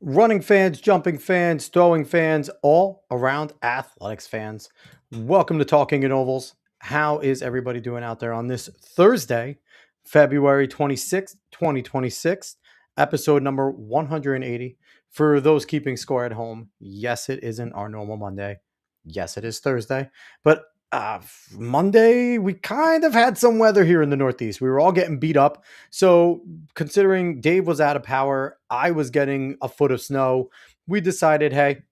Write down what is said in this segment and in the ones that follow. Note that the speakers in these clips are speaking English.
running fans, jumping fans, throwing fans, all around athletics fans. Welcome to Talking in Ovals. How is everybody doing out there on this Thursday, February 26th, 2026, episode number 180? For those keeping score at home, yes, it isn't our normal Monday. Yes, it is Thursday. But Monday, we kind of had some weather here in the Northeast. We were all getting beat up. So, considering Dave was out of power, I was getting a foot of snow. We decided, hey,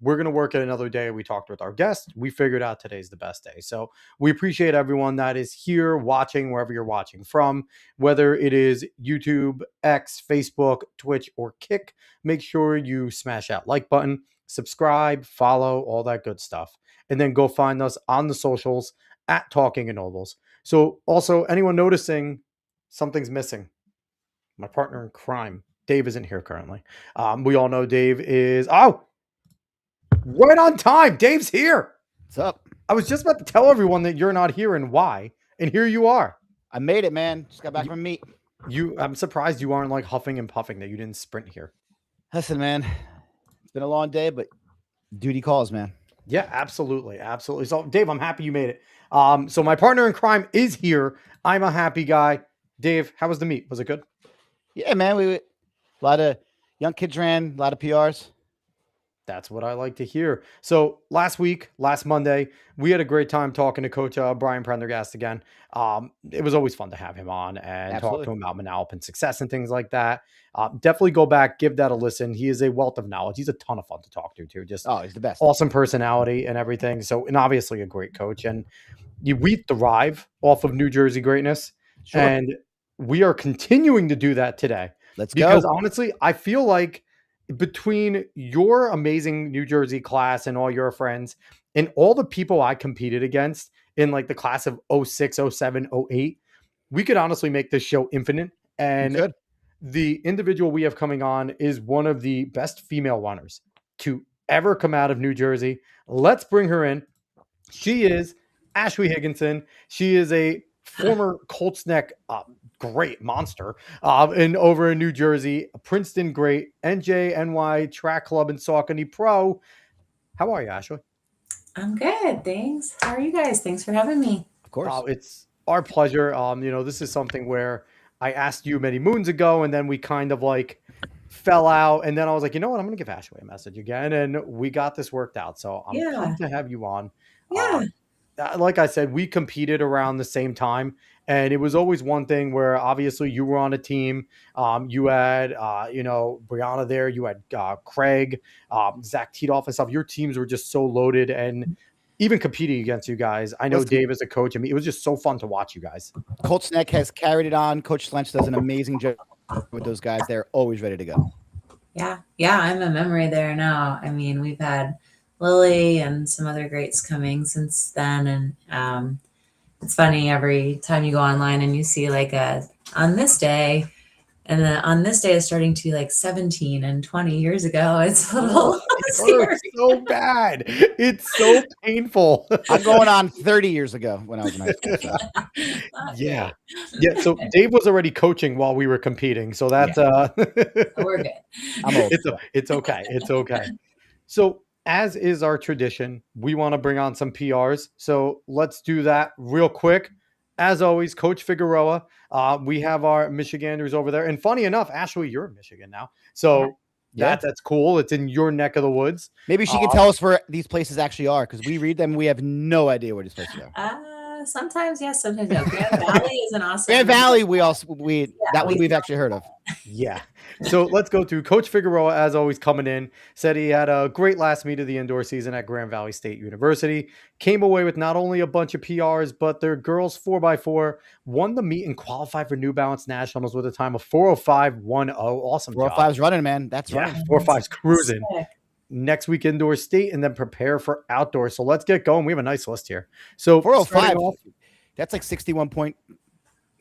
we're going to work it another day. We talked with our guest. We figured out today's the best day. So, we appreciate everyone that is here watching, wherever you're watching from, whether it is YouTube, X, Facebook, Twitch, or Kick. Make sure you smash that like button, subscribe, follow, all that good stuff. And then go find us on the socials at Talking in Ovals. So, also, anyone noticing something's missing? My partner in crime, Dave, isn't here currently. We all know Dave is right on time. Dave's here. What's up? I was just about to tell everyone that you're not here and why, and here you are. I made it, man. Just got back from meet. I'm surprised you aren't like huffing and puffing that you didn't sprint here. Listen, man, it's been a long day, but duty calls, man. Yeah, absolutely. So, Dave, I'm happy you made it. So my partner in crime is here. I'm a happy guy. Dave, how was the meet? Was it good? Yeah, man. A lot of young kids ran, a lot of PRs. That's what I like to hear. So last Monday, we had a great time talking to Coach Brian Prendergast again. It was always fun to have him on and talk to him about Manalapan success and things like that. Definitely go back, give that a listen. He is a wealth of knowledge. He's a ton of fun to talk to too. Just he's the best. Awesome personality and everything. So, and obviously a great coach. And we thrive off of New Jersey greatness. Sure. And we are continuing to do that today. Let's go. Because honestly, I feel like between your amazing New Jersey class and all your friends and all the people I competed against in like the class of 06, 07, 08, we could honestly make this show infinite. And the individual we have coming on is one of the best female runners to ever come out of New Jersey. Let's bring her in. She is Ashley Higginson. She is a former Colts neck great monster and over in New Jersey, Princeton great, NJNY track club and Saucony pro. How are you, Ashley? I'm good, thanks. How are you guys? Thanks for having me. Of course. It's our pleasure. This is something where I asked you many moons ago and then we kind of like fell out, and then I was like, you know what, I'm gonna give Ashley a message again, and we got this worked out. So I'm pumped to have you on. Like I said, we competed around the same time, and it was always one thing where obviously you were on a team. You had, Brianna there. You had Craig, Zach Titoff and stuff. Your teams were just so loaded, and even competing against you guys. I know Dave as a coach. I mean, it was just so fun to watch you guys. Colts Neck has carried it on. Coach Slench does an amazing job with those guys. They're always ready to go. Yeah, I'm a memory there now. I mean, we've had Lily and some other greats coming since then, and it's funny every time you go online and you see like on this day, and then on this day is starting to be like 17 and 20 years ago. It's a little scary. So bad. It's so painful. I'm going on 30 years ago when I was in high school. So. Yeah. So Dave was already coaching while we were competing. So that's we're good. I'm old. It's okay. It's okay. So as is our tradition, we want to bring on some PRs. So let's do that real quick. As always, Coach Figueroa. We have our Michiganders over there. And funny enough, Ashley, you're in Michigan now. So that's cool. It's in your neck of the woods. Maybe she can tell us where these places actually are, because we read them and we have no idea where these places are. Sometimes yes, sometimes no. Grand Valley is an awesome. Grand Valley, we've actually heard of. Yeah. So let's go to Coach Figueroa, as always, coming in. Said he had a great last meet of the indoor season at Grand Valley State University. Came away with not only a bunch of PRs, but their girls 4x4 won the meet and qualified for New Balance Nationals with a time of 4:05.10. Awesome. 4:05's running, man. That's right. 4:05's cruising. Next week indoor state, and then prepare for outdoor. So let's get going. We have a nice list here. So 4:05, that's like 61 point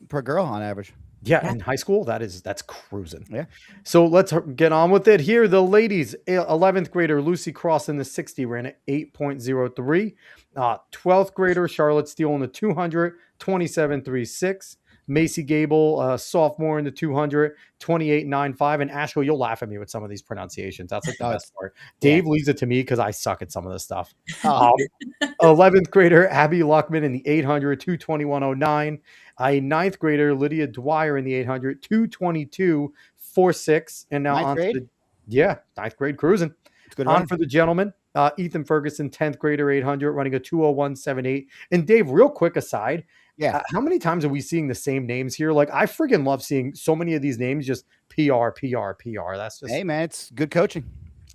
per girl on average. Yeah, in high school, that's cruising. Yeah. So let's get on with it here. The ladies, 11th grader Lucy Cross in the 60 ran at 8.03. 12th grader Charlotte Steele in the 200, 27.36. Macy Gable, sophomore in the 200, 28.95. And Ashley, you'll laugh at me with some of these pronunciations. That's like the best part. Dave leaves it to me because I suck at some of this stuff. 11th grader Abby Luckman in the 800, 221.09. A 9th grader Lydia Dwyer in the 800, 222.46. And now on to the 9th grade cruising. Good on for the gentleman. Ethan Ferguson, 10th grader, 800, running a 201.78. And Dave, real quick aside, how many times are we seeing the same names here? Like, I freaking love seeing so many of these names just PR, PR, PR. That's just, hey, man, it's good coaching.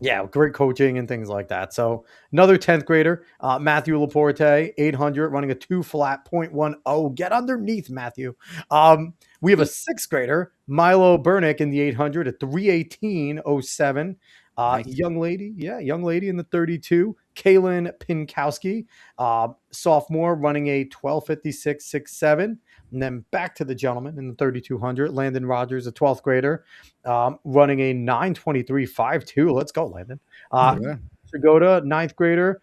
Yeah, great coaching and things like that. So another 10th grader, Matthew Laporte, 800, running a 2.10. Get underneath, Matthew. We have a 6th grader, Milo Bernick, in the 800 at 318.07. Young lady in the 32, Kaylin Pinkowski, sophomore, running a 12:56.67. And then back to the gentleman in the 3200, Landon Rogers, a 12th grader, running a 9:23.52. Let's go, Landon. Sagoda, 9th grader,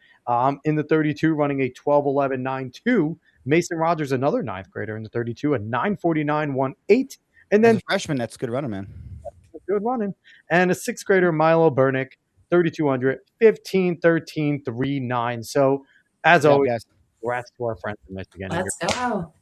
in the 32, running a 12:11.92. Mason Rogers, another 9th grader in the 32, a 9:49.18. And then as a freshman, that's good running, man. Good running. And a 6th grader, Milo Bernick, 3,200, 15:13.39. So, as always, congrats to our friends in Michigan. Let's go.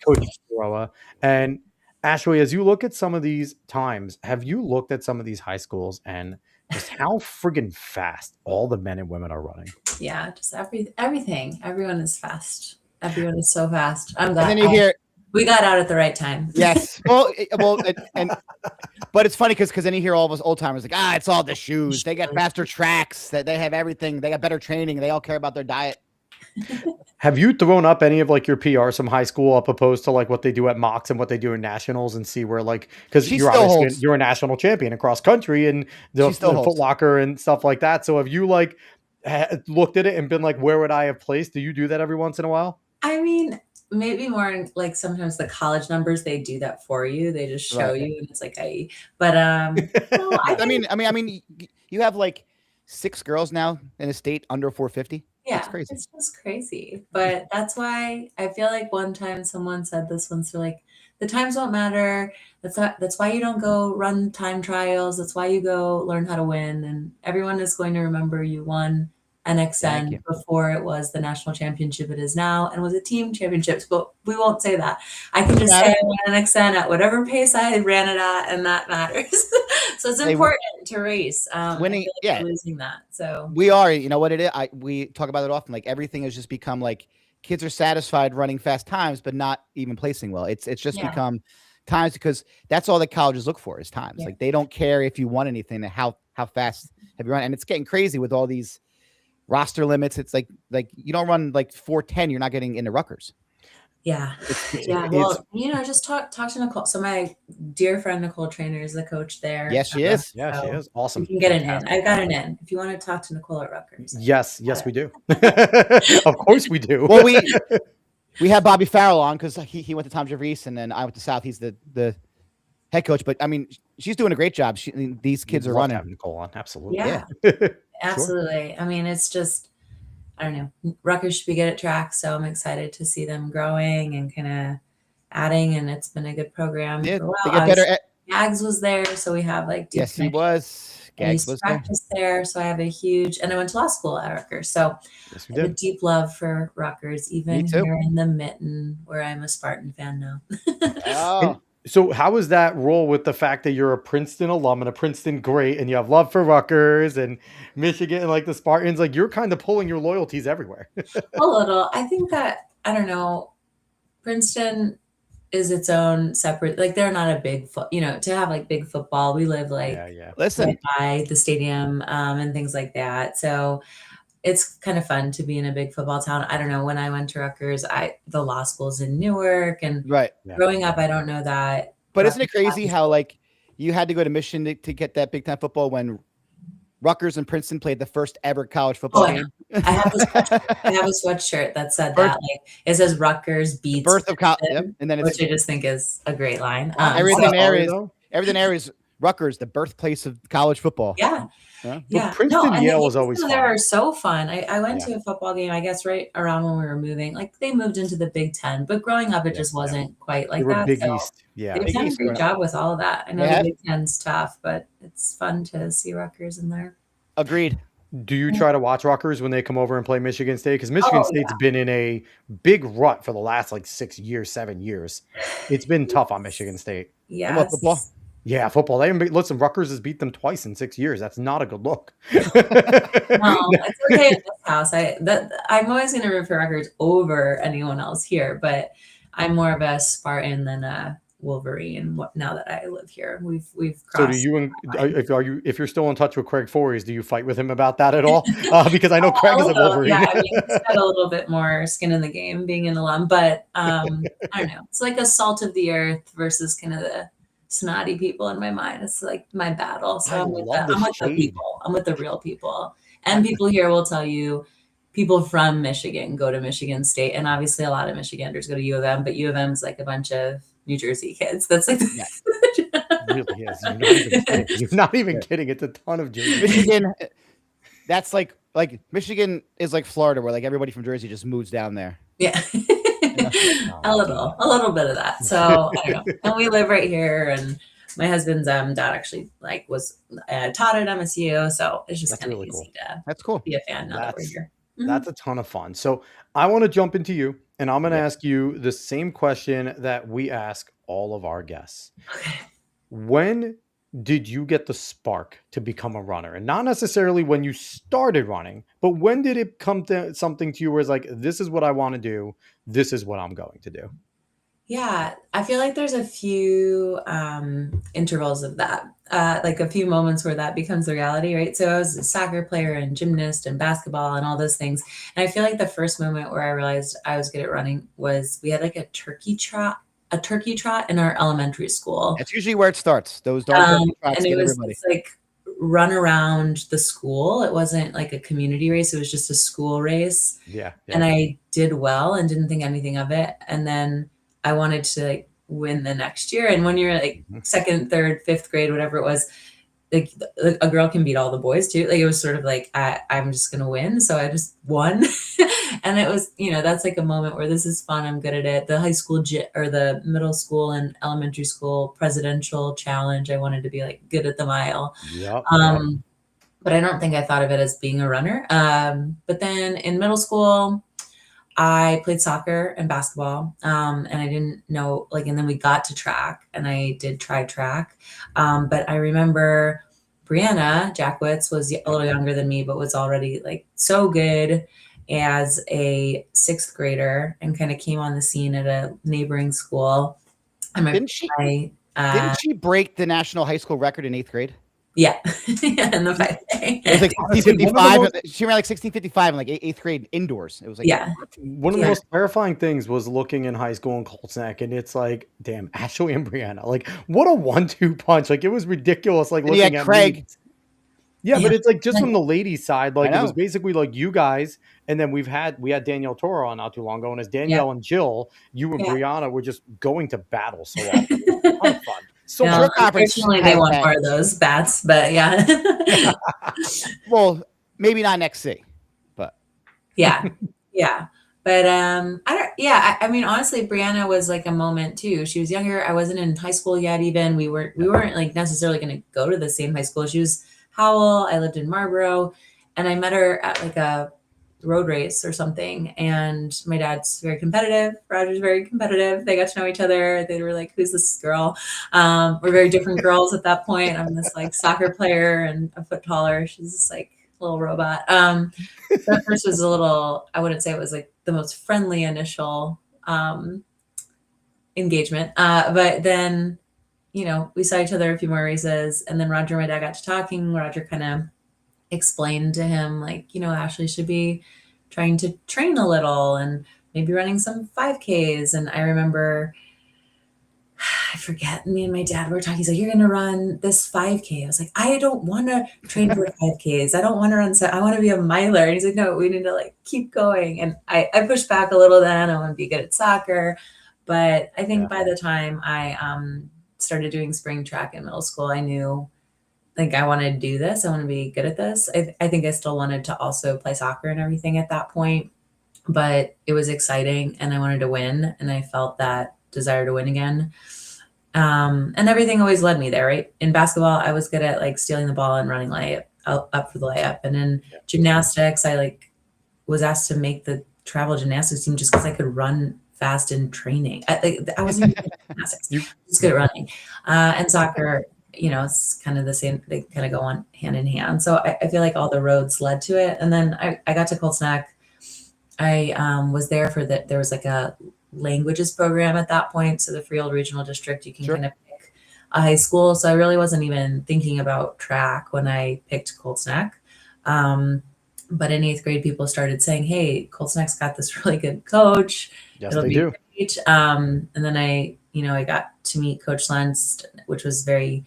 Coach Soroa. And Ashley, as you look at some of these times, have you looked at some of these high schools and just how friggin' fast all the men and women are running? Yeah, just everything. Everyone is fast. Everyone is so fast. I'm glad. And then you hear, we got out at the right time. Yes. But it's funny because then you hear all of us old timers like, it's all the shoes. They got faster tracks. That they have everything. They got better training. They all care about their diet. Have you thrown up any of like your PRs from high school up opposed to like what they do at mocks and what they do in nationals and see where like, because you're a national champion across country and the Foot Locker and stuff like that. So have you like looked at it and been like, where would I have placed? Do you do that every once in a while? I mean, maybe more in, like sometimes the college numbers, they do that for you. They just show you and it's like, but no, I mean, you have like 6 girls now in the state under 450. Yeah, that's crazy. It's just crazy. But that's why I feel like one time someone said this once, they're like, the times won't matter. That's why you don't go run time trials. That's why you go learn how to win. And everyone is going to remember you won NXN before it was the national championship it is now and was a team championships, but we won't say that. I can just say I won NXN at whatever pace I ran it at, and that matters. So it's important to race. Winning, losing that. So we are, you know what it is? We talk about it often. Like everything has just become like kids are satisfied running fast times, but not even placing well. It's just become times because that's all that colleges look for is times. Like they don't care if you won anything, how fast have you run, and it's getting crazy with all these roster limits. It's like you don't run like 4:10, you're not getting into Rutgers. Yeah. Well, just talk to Nicole. So my dear friend Nicole Trainer is the coach there. Yes, she is. Yeah, she is. Awesome. You can get an in. I've got an in. If you want to talk to Nicole at Rutgers. Yes, we do. Of course we do. Well, we had Bobby Farrell on because he went to Tom Javise and then I went to South. He's the head coach, but I mean, she's doing a great job. These kids are running. Nicole on. Absolutely. Yeah. Absolutely. Sure. I mean, it's just, I don't know. Rutgers should be good at track, so I'm excited to see them growing and kind of adding, and it's been a good program. Yeah, they get better. Gags was there, so we have like yes, he was. Gags was there, so I have a huge, and I went to law school at Rutgers, so I have a deep love for Rutgers, even here in the Mitten, where I'm a Spartan fan now. So how was that roll with the fact that you're a Princeton alum and a Princeton great and you have love for Rutgers and Michigan and like the Spartans, like you're kind of pulling your loyalties everywhere? A little. I think that, I don't know, Princeton is its own separate, like they're not a big, to have like big football. We live like listen by the stadium and things like that. So it's kind of fun to be in a big football town. I don't know. When I went to Rutgers, the law school's in Newark, and growing up, I don't know that. But isn't it crazy how like you had to go to Michigan to get that big time football when Rutgers and Princeton played the first ever college football game? I have a sweatshirt that said that. Like it says Rutgers beats birth of college, and then which I just think is a great line. Everything there is Rutgers, the birthplace of college football. Yeah. But Yeah. Princeton, and Yale the was games always over fun. there are so fun. I went Yeah. to a football game, I guess, right around when we were moving. Like they moved into the Big Ten, but growing up, it just wasn't quite They like were that. Big So East. Yeah. they've Big done a East great growing up. job with all of that. I know They the have. Big Ten's tough, but it's fun to see Rutgers in there. Agreed. Do you try to watch Rutgers when they come over and play Michigan State? Because Michigan Oh, State's been in a big rut for the last like 6 years, 7 years. It's been tough on Michigan State. And what, football? Yes. Yeah, football. They haven't listen, Rutgers has beat them twice in 6 years. That's not a good look. No, it's okay at this house. I'm always going to root for Rutgers over anyone else here, but I'm more of a Spartan than a Wolverine. Now that I live here, we've So crossed. do you if you're still in touch with Craig Forries, do you fight with him about that at all? Because I know Craig is a Wolverine. Yeah, I mean, he's got a little bit more skin in the game being an alum, but I don't know. It's like a salt of the earth versus kind of the snotty people in my mind. It's like my battle. So I'm with the people. I'm with the real people. And people here will tell you people from Michigan go to Michigan State, and obviously a lot of Michiganders go to U of M, but U of M is like a bunch of New Jersey kids. That's like Really is. You're not even kidding. It's a ton of Jersey. Michigan. That's like Michigan is like Florida, where like everybody from Jersey just moves down there. Yeah. a little bit of that. So I don't know. And we live right here, and my husband's dad actually like was taught at MSU, so it's just kind of really easy to That's cool. be a fan now that we're here. That's a ton of fun. So I want to jump into you, and I'm going to ask you the same question that we ask all of our guests. Okay. When did you get the spark to become a runner? And not necessarily when you started running, but when did it come to something to you where it's like, this is what I want to do. This is what I'm going to do. Yeah, I feel like there's a few intervals of that, like a few moments where that becomes the reality, right? So I was a soccer player and gymnast and basketball and all those things. And I feel like the first moment where I realized I was good at running was we had like a turkey trot in our elementary school. That's usually where it starts. Those darn trots and it was like run around the school. It wasn't like a community race. It was just a school race. Yeah. And I did well and didn't think anything of it. And then I wanted to like win the next year. And when you're like second, third, fifth grade, whatever it was, like a girl can beat all the boys too. Like it was sort of like, I'm just going to win. So I just won. And it was, that's like a moment where this is fun. I'm good at it. The high school or the middle school and elementary school presidential challenge. I wanted to be like good at the mile. Yep. But I don't think I thought of it as being a runner. But then in middle school, I played soccer and basketball, and I didn't know, and then we got to track, and I did try track. But I remember Brianna Jackwitz was a little younger than me, but was already so good as a sixth grader and kind of came on the scene at a neighboring school. Didn't she break the national high school record in 8th grade? Yeah. In the 5K. It was like 1655. She ran like 1655 in like 8th grade indoors. It was like, one of the most terrifying things was looking in high school in Colts Neck, and it's like, damn, Ashley and Brianna, what a 1-2 punch. It was ridiculous. Looking at Craig. Yeah, but it's just from the ladies' side, it was basically you guys, and then we had Danielle Toro on not too long ago, and as Danielle and Jill, you and Brianna were just going to battle so often. It was a ton of fun. So unfortunately, they want more of those bats, but yeah. Well, maybe not next C, but yeah. But I mean, honestly, Brianna was like a moment too. She was younger. I wasn't in high school yet. Even we weren't necessarily going to go to the same high school. She was Howell. I lived in Marlboro, and I met her at a road race or something. And my dad's very competitive. Roger's very competitive. They got to know each other. They were like, "Who's this girl?" We're very different girls at that point. I'm this soccer player and a foot taller. She's this little robot. So at first was a little, I wouldn't say it was the most friendly initial engagement. But then, we saw each other a few more races, and then Roger and my dad got to talking. Roger kind of explained to him Ashley should be trying to train a little and maybe running some 5Ks. And I remember, I forget, me and my dad were talking. He's like, "You're going to run this 5K." I was like, "I don't want to train for 5Ks. I don't want to run. I want to be a miler." And he's like, "No, we need to keep going." And I pushed back a little then. I want to be good at soccer. But I think by the time I started doing spring track in middle school, I knew like I wanted to do this. I want to be good at this. I think I still wanted to also play soccer and everything at that point, but it was exciting and I wanted to win. And I felt that desire to win again. And everything always led me there, right? In basketball, I was good at like stealing the ball and running layup up for the layup. And in gymnastics, I like was asked to make the travel gymnastics team just because I could run fast in training. I wasn't good at gymnastics, just good at running. And soccer, you know, it's kind of the same. They kind of go on hand in hand. So I feel like all the roads led to it. And then I got to Colts Neck. I was there for that. There was like a languages program at that point. So the Freehold Regional District, you can kind of pick a high school. So I really wasn't even thinking about track when I picked Colts Neck. But in 8th grade, people started saying, hey, Colts Neck's got this really good coach. Yes, they do. Great. And then I got to meet Coach Lentz, which was very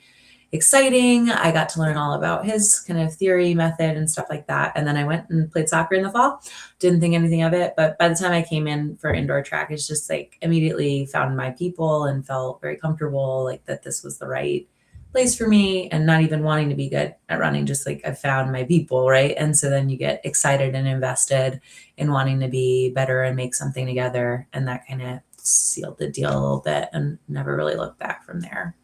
exciting. I got to learn all about his kind of theory, method, and stuff like that. And then I went and played soccer in the fall. Didn't think anything of it. But by the time I came in for indoor track, it's just like immediately found my people and felt very comfortable, like that this was the right place for me, and not even wanting to be good at running, just like I found my people, right? And so then you get excited and invested in wanting to be better and make something together. And that kind of sealed the deal a little bit and never really looked back from there.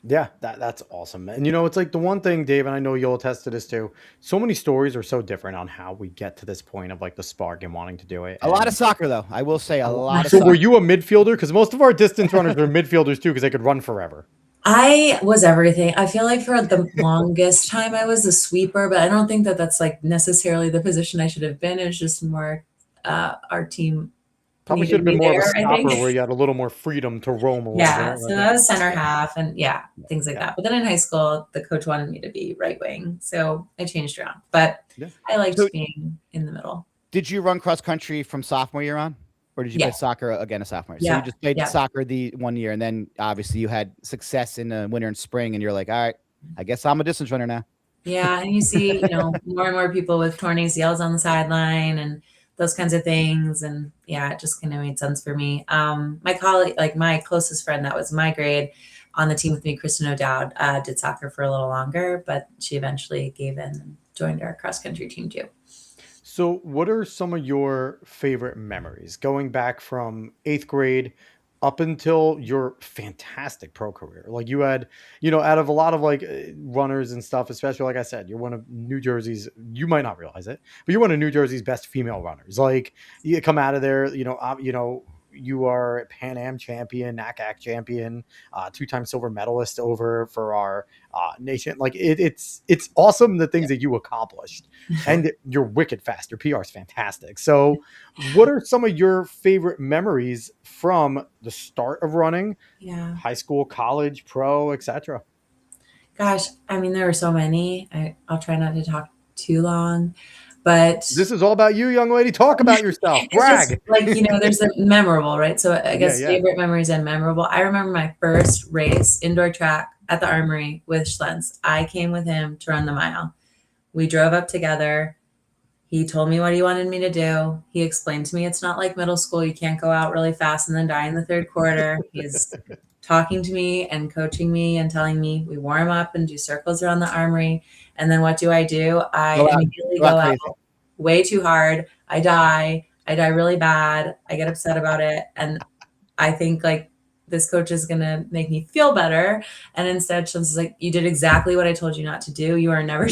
Yeah, that's awesome. And you know, it's like the one thing, Dave, and I know you'll attest to this too. So many stories are so different on how we get to this point of like the spark and wanting to do it. A lot of soccer, though. I will say a lot of So soccer. were you a midfielder? Because most of our distance runners are midfielders too, because they could run forever. I was everything. I feel like for the longest time I was a sweeper, but I don't think that that's like necessarily the position I should have been. It was just more our team. Probably should have been more of a stopper where you had a little more freedom to roam around. Yeah, so I was center half and things like that. But then in high school, the coach wanted me to be right wing, so I changed around. But I liked being in the middle. Did you run cross country from sophomore year on? Or did you play soccer again a sophomore year? So you just played soccer the 1 year, and then obviously you had success in the winter and spring, and you're like, all right, I guess I'm a distance runner now. Yeah, and you see, more and more people with torn ACLs on the sideline and those kinds of things. And it just kind of made sense for me. My colleague, like my closest friend that was my grade on the team with me, Kristen O'Dowd, did soccer for a little longer, but she eventually gave in and joined our cross country team too. So what are some of your favorite memories going back from 8th grade up until your fantastic pro career? Like you had, out of a lot of like runners and stuff, especially like I said, you're one of New Jersey's, you might not realize it, but you're one of New Jersey's best female runners. Like you come out of there, you are a Pan Am champion, NACAC champion, 2-time silver medalist over for our nation. Like it's awesome the things that you accomplished, and you're wicked fast. Your PR is fantastic. So what are some of your favorite memories from the start of running? High school, college, pro, etc. Gosh, I mean, there are so many. I'll try not to talk too long. But this is all about you, young lady. Talk about yourself. Brag. Just, like, there's a memorable, right? So I guess favorite memories and memorable. I remember my first race, indoor track at the Armory with Schlentz. I came with him to run the mile. We drove up together. He told me what he wanted me to do. He explained to me it's not like middle school. You can't go out really fast and then die in the third quarter. He's talking to me and coaching me and telling me we warm up and do circles around the Armory. And then what do? I immediately go out way too hard. I die really bad. I get upset about it. And I think like this coach is going to make me feel better. And instead she's like, you did exactly what I told you not to do. You are never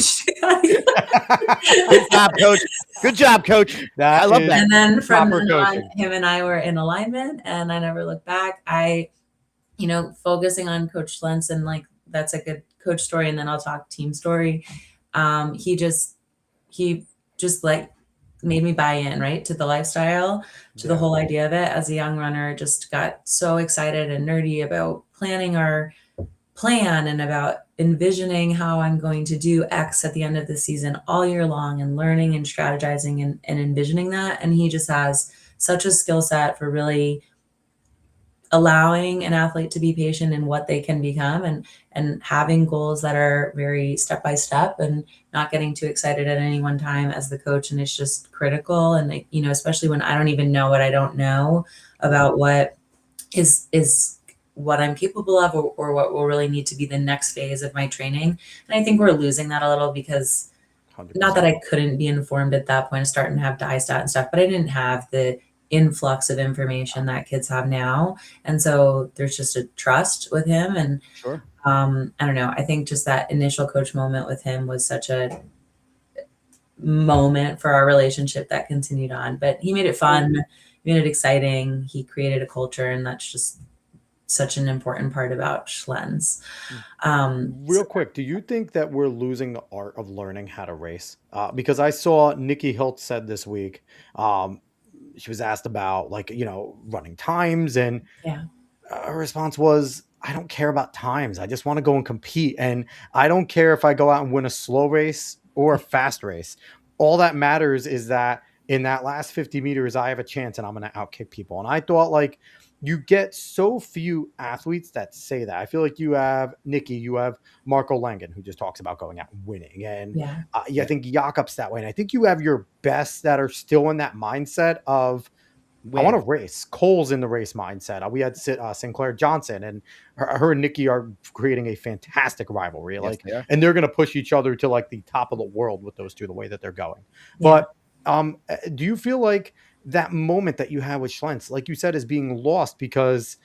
Good job, coach. Good job, coach. I love that. And then from then on, him and I were in alignment and I never looked back. Focusing on Coach Lentz, and like, that's a good coach story. And then I'll talk team story. He just like made me buy in, right, to the lifestyle, to the whole idea of it. As a young runner, just got so excited and nerdy about planning our plan and about envisioning how I'm going to do X at the end of the season all year long, and learning and strategizing and envisioning that. And he just has such a skill set for really allowing an athlete to be patient in what they can become, and having goals that are very step by step, and not getting too excited at any one time as the coach. And it's just critical. And especially when I don't even know what I don't know about what is what I'm capable of, or what will really need to be the next phase of my training. And I think we're losing that a little because 100%. not that I couldn't be informed at that point, starting to have diastat and stuff, but I didn't have the influx of information that kids have now. And so there's just a trust with him. And Sure. I don't know. I think just that initial coach moment with him was such a moment for our relationship that continued on. But he made it fun, he made it exciting. He created a culture, and that's just such an important part about Schlens. Real quick, do you think that we're losing the art of learning how to race? Because I saw Nikki Hilt said this week, she was asked about like, running times, and Yeah. her response was, I don't care about times. I just want to go and compete. And I don't care if I go out and win a slow race or a fast race. All that matters is that in that last 50 meters, I have a chance and I'm going to outkick people. And I thought, like, you get so few athletes that say that. I feel like you have Nikki, you have Marco Langen, who just talks about going out and winning. And Yeah. I think Jakob's that way. And I think you have your best that are still in that mindset of, I want to race. Cole's in the race mindset. We had Sinclair Johnson, and her and Nikki are creating a fantastic rivalry. Yes, like, they are. and they're going to push each other to like the top of the world with those two, the way that they're going. Yeah. But do you feel like that moment that you had with Schlentz, like you said, is being lost because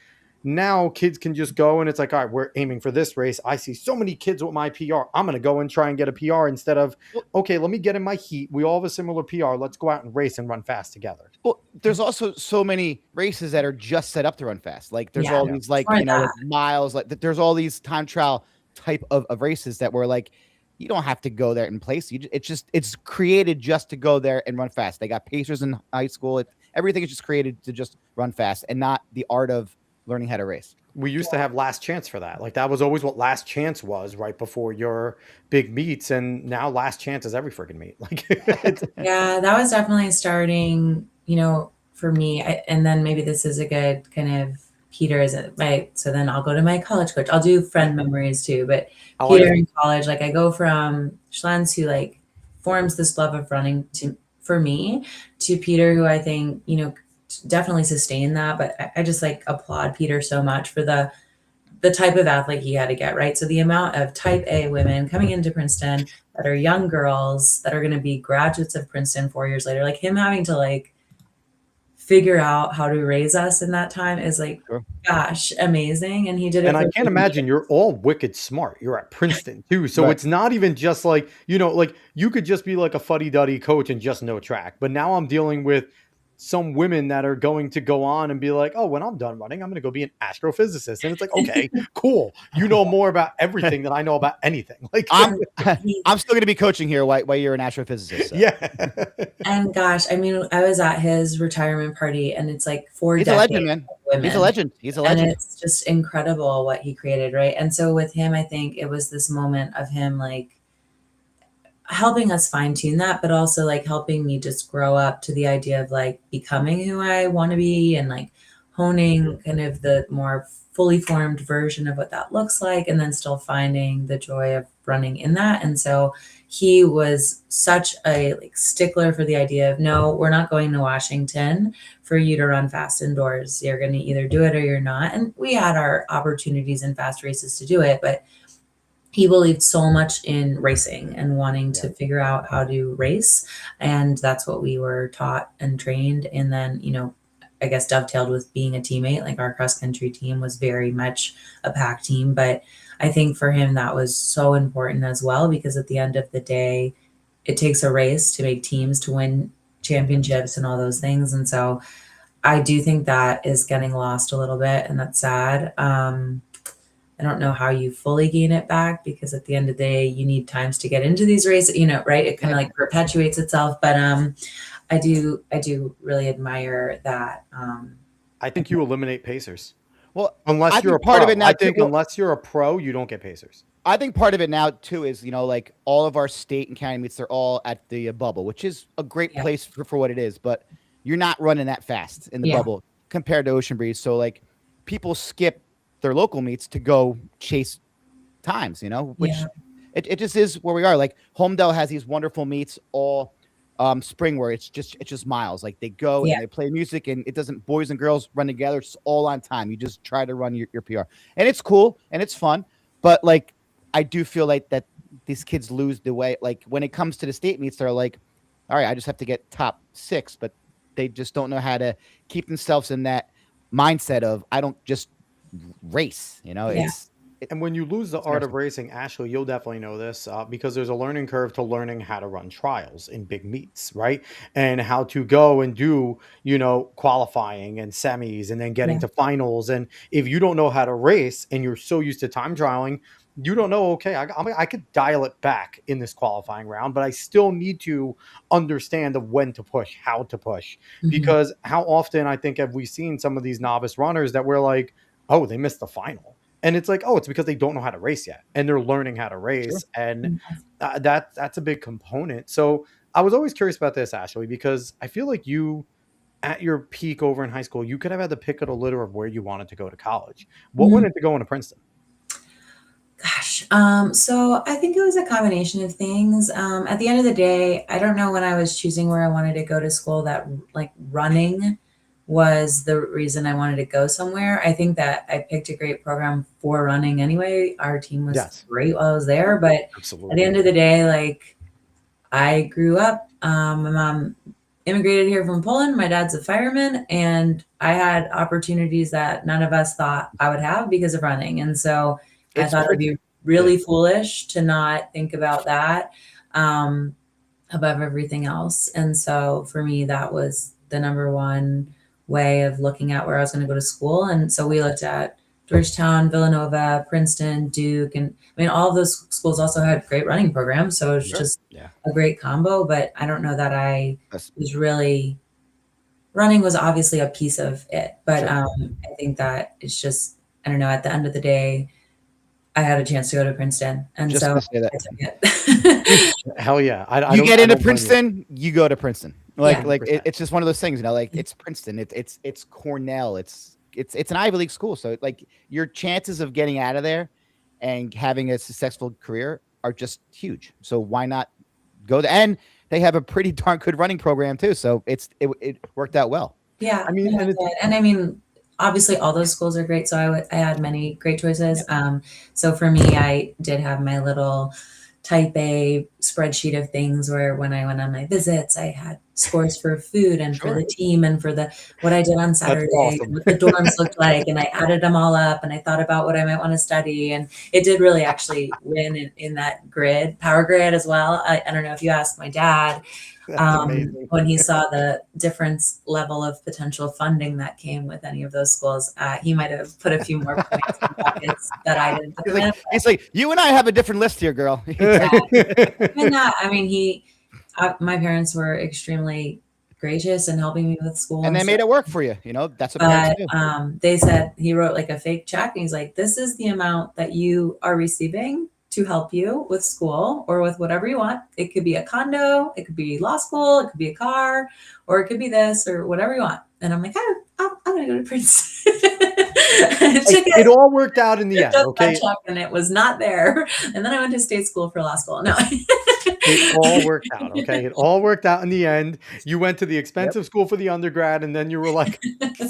now kids can just go and it's like, all right, we're aiming for this race. I see so many kids with my PR. I'm going to go and try and get a PR instead of, okay, let me get in my heat. We all have a similar PR. Let's go out and race and run fast together. Well, there's also so many races that are just set up to run fast. Like there's Yeah. all these like, Or like that. miles, like there's all these time trial type of races that were like, you don't have to go there and place. It's created just to go there and run fast. They got pacers in high school. Everything is just created to just run fast and not the art of learning how to race. We used to have last chance for that. Like that was always what last chance was right before your big meets. And now last chance is every freaking meet. Like, yeah, that was definitely starting, for me. And then maybe this is a good kind of Peter is it right. So then I'll go to my college coach. I'll do friend memories too, but Peter in college, like I go from Schlens, who like forms this love of running for me, to Peter, who I think, definitely sustained that. But I just like applaud Peter so much for the type of athlete he had to get, right? So the amount of type A women coming into Princeton that are young girls that are going to be graduates of Princeton 4 years later, like him having to like figure out how to raise us in that time is like, gosh, amazing. And he did it. And I can't imagine you're all wicked smart. You're at Princeton too. So it's not even just like, like you could just be like a fuddy-duddy coach and just know track. But now I'm dealing with some women that are going to go on and be like, oh, when I'm done running, I'm going to go be an astrophysicist. And it's like, okay, cool. You know more about everything than I know about anything. Like I'm still going to be coaching here while you're an astrophysicist. So. Yeah. And gosh, I mean, I was at his retirement party and it's like 4 He's decades a legend, man. Women. He's a legend. He's a legend. And it's just incredible what he created, right? And so with him, I think it was this moment of him like helping us fine tune that, but also like helping me just grow up to the idea of like becoming who I want to be and like honing kind of the more fully formed version of what that looks like, and then still finding the joy of running in that. And so he was such a like stickler for the idea of, no, we're not going to Washington for you to run fast indoors. You're going to either do it or you're not. And we had our opportunities in fast races to do it, but he believed so much in racing and wanting to figure out how to race. And that's what we were taught and trained. And then, I guess dovetailed with being a teammate, like our cross country team was very much a pack team. But I think for him, that was so important as well, because at the end of the day, it takes a race to make teams to win championships and all those things. And so I do think that is getting lost a little bit, and that's sad. I don't know how you fully gain it back, because at the end of the day, you need times to get into these races, right? It kind of like perpetuates itself. But I do really admire that. I think you eliminate pacers. Well, unless you're a part pro. of it now, I think unless you're a pro, you don't get pacers. I think part of it now too is, like all of our state and county meets, they're all at the bubble, which is a great place for what it is, but you're not running that fast in the bubble compared to Ocean Breeze. So like people skip their local meets to go chase times, which it just is where we are. Like Homedale has these wonderful meets all spring where it's just miles. Like they go Yeah. and they play music, and it doesn't boys and girls run together. It's all on time. You just try to run your PR, and it's cool and it's fun. But like I do feel like that these kids lose the way. Like when it comes to the state meets, they're like, all right, I just have to get top 6, but they just don't know how to keep themselves in that mindset of I don't just race. Yeah. And when you lose the It's art of interesting. racing, Ashley, you'll definitely know this because there's a learning curve to learning how to run trials in big meets, right? And how to go and do, qualifying and semis and then getting Yeah. to finals. And if you don't know how to race and you're so used to time trialing, you don't know, okay, I could dial it back in this qualifying round, but I still need to understand of when to push, how to push. Mhm. Because how often I think have we seen some of these novice runners that we're like, oh, they missed the final, and it's like, oh, it's because they don't know how to race yet, and they're learning how to Sure. race, and Yeah. that's a big component. So I was always curious about this, Ashley, because I feel like you, at your peak over in high school, you could have had the pick of the litter of where you wanted to go to college. What Mhm. went into going to Princeton? Gosh. So I think it was a combination of things. At the end of the day, I don't know when I was choosing where I wanted to go to school that like running was the reason I wanted to go somewhere. I think that I picked a great program for running anyway. Our team was Yes, great while I was there, but at the absolutely. end of the day, like I grew up, my mom immigrated here from Poland. My dad's a fireman, and I had opportunities that none of us thought I would have because of running. And so I It's thought it would pretty be big. really foolish to not think about that um, above everything else. And so for me, that was the number one way of looking at where I was going to go to school. And so we looked at Georgetown, Villanova, Princeton, Duke, and I mean, all of those schools also had great running programs. So it was Sure. just Yeah. a great combo. But I don't know that I That's was really running was obviously a piece of it. But sure. I think that it's just, I don't know, at the end of the day, I had a chance to go to Princeton. And Just so to say that I took it. Hell yeah, I you don't get I into don't blame you. Princeton, you go to Princeton. Like Yeah. like 100%. it's just one of those things, like it's Princeton, it's Cornell, it's an Ivy League school. So like your chances of getting out of there and having a successful career are just huge. So why not go there? And they have a pretty darn good running program too. So it worked out well. Yeah, I mean, no, and it it's did. And I mean, obviously all those schools are great. So I had many great choices. So for me, I did have my little type A spreadsheet of things where when I went on my visits, I had scores for food and for Sure. the team and for what I did on Saturday awesome. and what the dorms looked like. And I added them all up and I thought about what I might want to study. And it did really actually win in that grid, power grid as well. I don't know if you asked my dad, That's amazing. when he saw the difference level of potential funding that came with any of those schools, he might have put a few more points in buckets that I didn't put them in. He's like, you and I have a different list here, girl. Yeah. Even that, I mean, my parents were extremely gracious in helping me with school And they stuff. made it work for you. That's what parents But do. they said he wrote like a fake check, and he's like, "This is the amount that you are receiving to help you with school or with whatever you want. It could be a condo, it could be law school, it could be a car, or it could be this or whatever you want." And I'm like, I'm gonna go to Princeton. It all worked out in the end, okay? Check, and it was not there. And then I went to state school for law school. No. It all worked out, okay? It all worked out in the end. You went to the Yep. expensive school for the undergrad, and then you were like,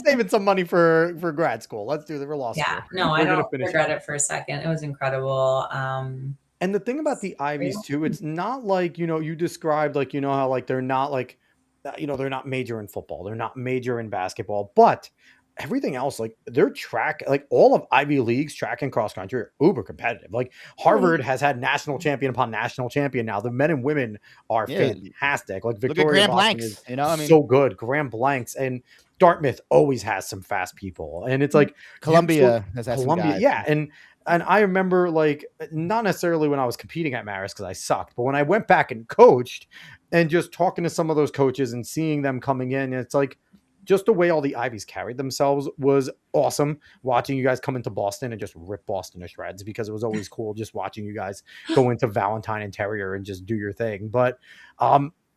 saving some money for grad school. Let's do the law school. Yeah, no, I We're gonna don't finish regret it for a second. It was incredible. And the thing about the Ivies too, it's not like, you described, like, how like they're not like, they're not major in football, they're not major in basketball, but everything else, like their track, like all of Ivy League's track and cross country are uber competitive. Like Harvard has had national champion upon national champion. Now the men and women are Yeah. fantastic. Like Look at Victoria Graham Boston Blanks. is I mean, so good. Graham Blanks and Dartmouth always has some fast people, and it's like Columbia has had some Columbia, guys. yeah, and I remember like not necessarily when I was competing at Marist because I sucked, but when I went back and coached and just talking to some of those coaches and seeing them coming in, it's like just the way all the Ivies carried themselves was awesome. Watching you guys come into Boston and just rip Boston to shreds, because it was always cool just watching you guys go into Valentine and Terrier and just do your thing. But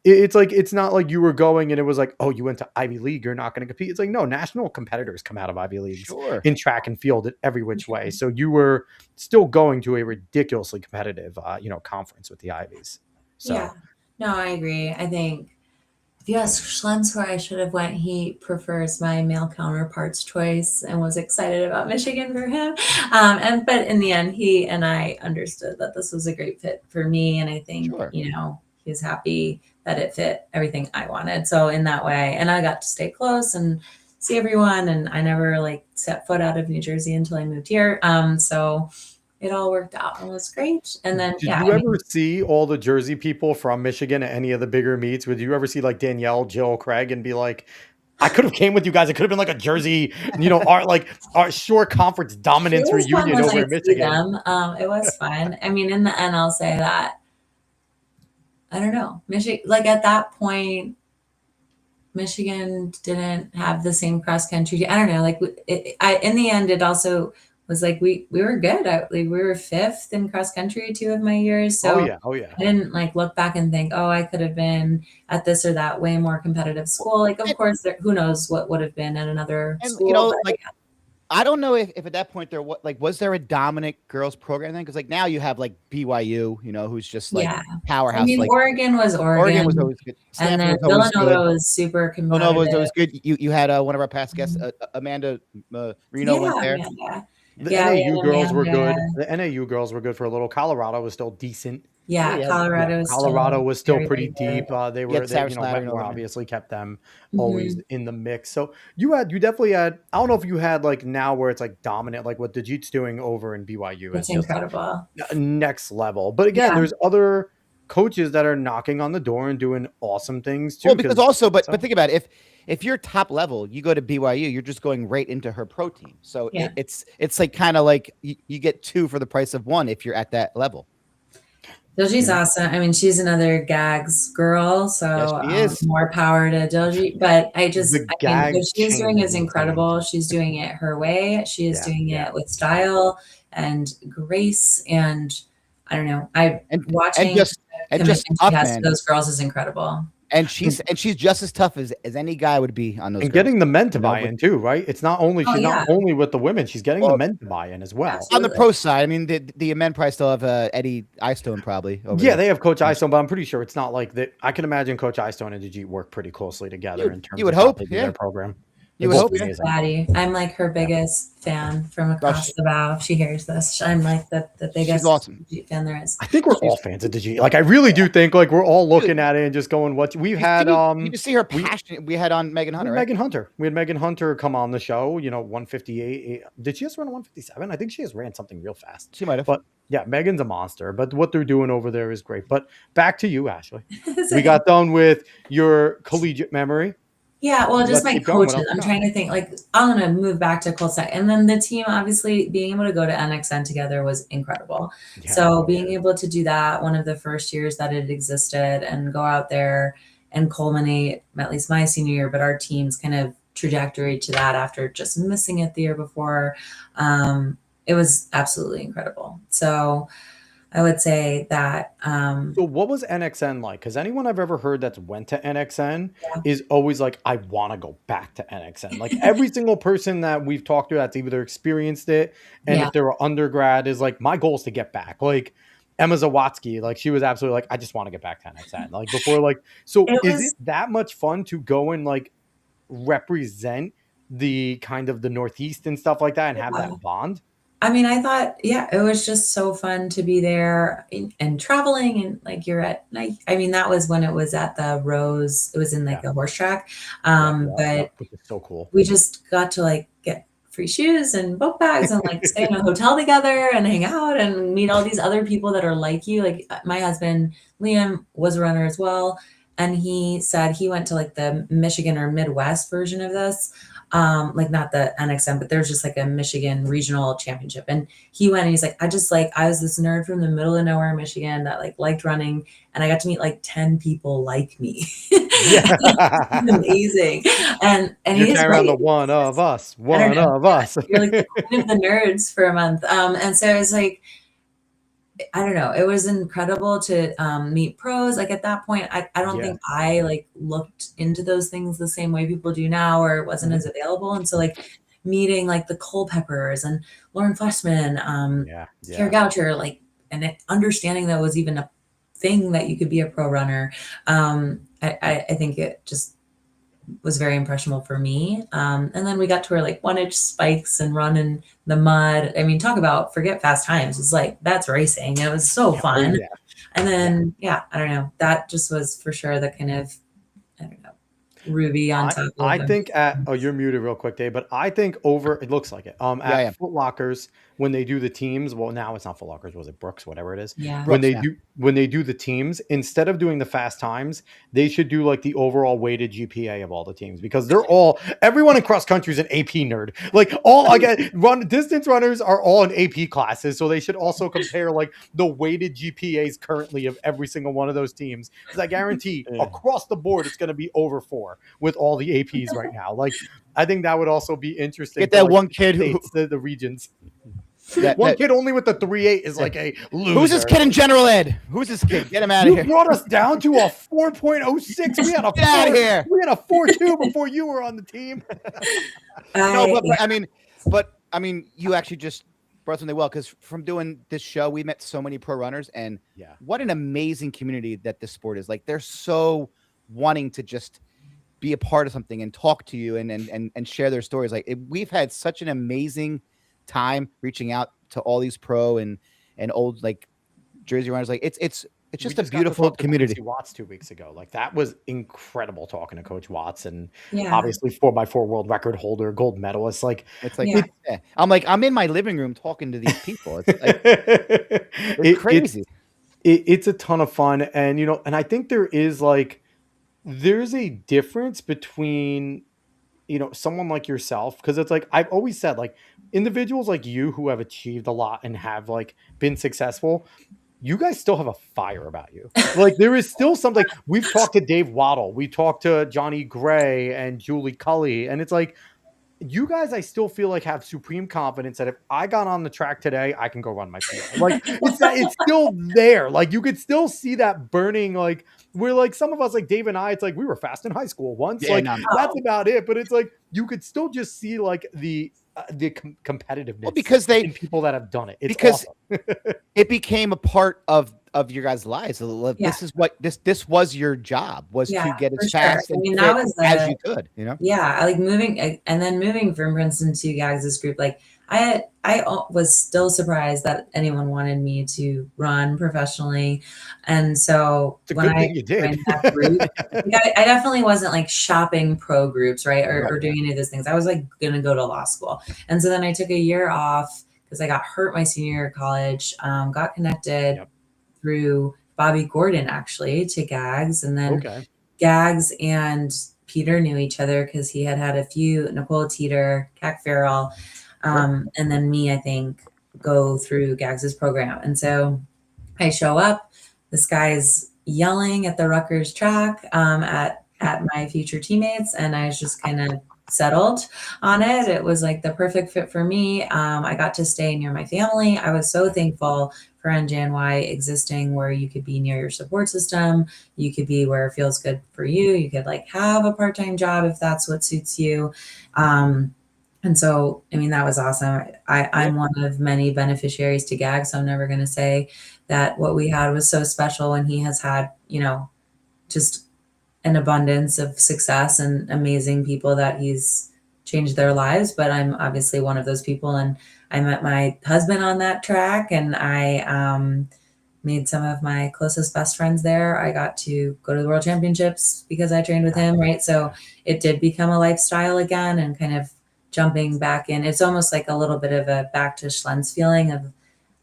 it's like, it's not like you were going and it was like, oh, you went to Ivy League, you're not going to compete. It's like, no, national competitors come out of Ivy Leagues Sure. in track and field at every which way. So you were still going to a ridiculously competitive, conference with the Ivies. So Yeah, no, I agree. I think If you ask Schlens where I should have went, he prefers my male counterpart's choice and was excited about Michigan for him. But in the end, he and I understood that this was a great fit for me, and I think he was happy that it fit everything I wanted. So in that way, and I got to stay close and see everyone, and I never like set foot out of New Jersey until I moved here. So it all worked out and was great. And then, did you ever see all the Jersey people from Michigan at any of the bigger meets? Would you ever see like Danielle, Jill, Craig, and be like, I could have came with you guys. It could have been like a Jersey, our short conference dominance reunion over in Michigan. It was fun. I mean, in the end, I'll say that, I don't know, Michigan, like at that point, Michigan didn't have the same cross country. I don't know. Like in the end, it also was like we were good. We were 5th in cross country 2 of my years. So oh yeah. I didn't like look back and think, oh, I could have been at this or that way more competitive school. Like, of course, who knows what would have been at another school. I don't know if at that point was there a dominant girls program then? Because like now you have like BYU, who's just like powerhouse. I mean, like, Oregon was Oregon. Oregon was always good. And then Villanova was super competitive. Villanova was always good. You had one of our past guests, Amanda Reno, went there. Amanda. The NAU girls were good. The NAU girls were good for a little. Colorado was still decent. Colorado was still pretty deep. They were, Wentworth obviously kept them always in the mix. So you definitely had, I don't know if you had like now where it's like dominant, like what Dajit's doing over in BYU. It's incredible. Next level. But again, there's other coaches that are knocking on the door and doing awesome things too. Well, because also, but think about it. If you're top level, you go to BYU, you're just going right into her pro team. So it's like kind of like you get 2 for the price of 1 if you're at that level. Diljeet's awesome. I mean, she's another Gags girl, so she is. More power to Diljeet. But what she's doing is incredible. She's doing it her way. She is doing it with style and grace, and I don't know. Watching those girls is incredible. And she's just as tough as any guy would be on those. And getting the men to buy in too, right? It's not only not only with the women, she's getting the men to buy in as well. Absolutely. On the pro side, I mean, the men probably still have Eddie Eyestone probably. They have Coach Eyestone, but I'm pretty sure it's not like that. I can imagine Coach Eyestone and Dajit work pretty closely together in terms of their program. You would hope. Daddy. I'm like her biggest fan from across the bow. If she hears this, I'm like the biggest fan there is. I think we're all fans of Dajit. Like I really do think like we're all looking at it and just going, "What we've had." You just see her passion. We had on Megan Hunter. Right? Megan Hunter. We had Megan Hunter come on the show. 158. Did she just run a 157? I think she just ran something real fast. She might have. But yeah, Megan's a monster. But what they're doing over there is great. But back to you, Ashley. We got done with your collegiate memory. Yeah, well, just my coaches. I'm trying to think. Like, I'm gonna move back to Colts, and then the team. Obviously, being able to go to NXN together was incredible. Being able to do that, one of the first years that it existed, and go out there and culminate, at least my senior year, but our team's kind of trajectory to that after just missing it the year before, it was absolutely incredible. So I would say that. So what was NXN like? Because anyone I've ever heard that's went to NXN is always like, I want to go back to NXN. Like every single person that we've talked to that's either experienced it, and if they're an undergrad, is like, my goal is to get back. Like Emma Zawatsky, like she was absolutely like, I just want to get back to NXN. Like before, like, so is it that much fun to go and like represent the kind of the Northeast and stuff like that and have that bond? I mean, I thought, it was just so fun to be there and traveling, and like you're at night. I mean, that was when it was at the Rose. It was in like a horse track. But which is so cool. We just got to like get free shoes and book bags and like stay in a hotel together and hang out and meet all these other people that are like you. Like my husband, Liam, was a runner as well. And he said he went to like the Michigan or Midwest version of this. Like not the NXM, but there's just like a Michigan regional championship. And he went and he's like, I was this nerd from the middle of nowhere in Michigan that like liked running, and I got to meet like 10 people like me. Amazing. And he's around the one of us. You're like the queen of the nerds for a month. And so it was like, I don't know. It was incredible to meet pros. Like at that point, I don't think I like looked into those things the same way people do now, or it wasn't as available. And so like meeting like the Culpeppers and Lauren Fleshman, Kara Goucher, like, and understanding that was even a thing that you could be a pro runner. I think it just was very impressionable for me. And then we got to wear like 1-inch spikes and run in the mud. I mean, talk about forget fast times. It's like, that's racing. It was so fun. Oh, yeah. And then, I don't know. That just was for sure the kind of, I don't know, Ruby on top of I them. think you're muted real quick, Dave, but I think it looks like it. At Foot Lockers, when they do the teams, well, now it's not Foot Lockers, was it Brooks, whatever it is? Yeah. When they do the teams, instead of doing the fast times, they should do like the overall weighted GPA of all the teams, because everyone in cross country is an AP nerd. Like distance runners are all in AP classes, so they should also compare like the weighted GPAs currently of every single one of those teams, because I guarantee across the board it's going to be over 4 with all the APs right now. Like, I think that would also be interesting. Get that one kid the regions. One kid only with the 3.8 is like a loser. Who's this kid in general ed? Who's this kid? Get him out of here. You brought us down to a 4.06. We had a Get out of here. We had a 4.2 before you were on the team. No, but I mean, you actually just brought something well, because from doing this show, we met so many pro runners, and what an amazing community that this sport is. Like, they're so wanting to just be a part of something and talk to you and share their stories. Like, we've had such an amazing time reaching out to all these pro and old like Jersey runners. Like, it's just a beautiful community. Watts 2 weeks ago, like, that was incredible talking to Coach Watts, and obviously 4x4 world record holder, gold medalist. Like, I'm in my living room talking to these people. It's like, it's crazy. It's a ton of fun, and and I think there's a difference between someone like yourself, because it's like I've always said, like, individuals like you who have achieved a lot and have like been successful, you guys still have a fire about you. Like, there is still something. We've talked to Dave Waddle, we talked to Johnny Gray and Julie Cully, and it's like, you guys, I still feel like, have supreme confidence that if I got on the track today, I can go run my PR. Like, it's still there. Like, you could still see that burning. Like, we're like, some of us, like Dave and I, it's like we were fast in high school once. That's about it. But it's like you could still just see like the competitiveness. Because in people that have done it. It's because awesome. It became a part of your guys' lives. This is what this was your job, was to get as fast and fit as you could. I like moving, and then moving from Princeton to Gags' group. Like, I was still surprised that anyone wanted me to run professionally, and so when I joined that group, I definitely wasn't like shopping pro groups, right, or doing any of those things. I was like going to go to law school, and so then I took a year off because I got hurt my senior year of college. Got connected through Bobby Gordon actually to Gags, and then Gags and Peter knew each other because he had a few, Nicole Teeter, Cac Farrell, and then me, I think, go through Gags's program. And so I show up, this guy's yelling at the Rutgers track at my future teammates, and I was just kind of settled on it. It was like the perfect fit for me. I got to stay near my family. I was so thankful for NJNY existing, where you could be near your support system. You could be where it feels good for you. You could like have a part-time job if that's what suits you. And so, I mean, that was awesome. I'm one of many beneficiaries to Gag, so I'm never going to say that what we had was so special, and he has had, just an abundance of success and amazing people that he's changed their lives. But I'm obviously one of those people, and I met my husband on that track, and I made some of my closest best friends there. I got to go to the World Championships because I trained with him, right? So it did become a lifestyle again, and kind of jumping back in. It's almost like a little bit of a back to Schlens feeling of,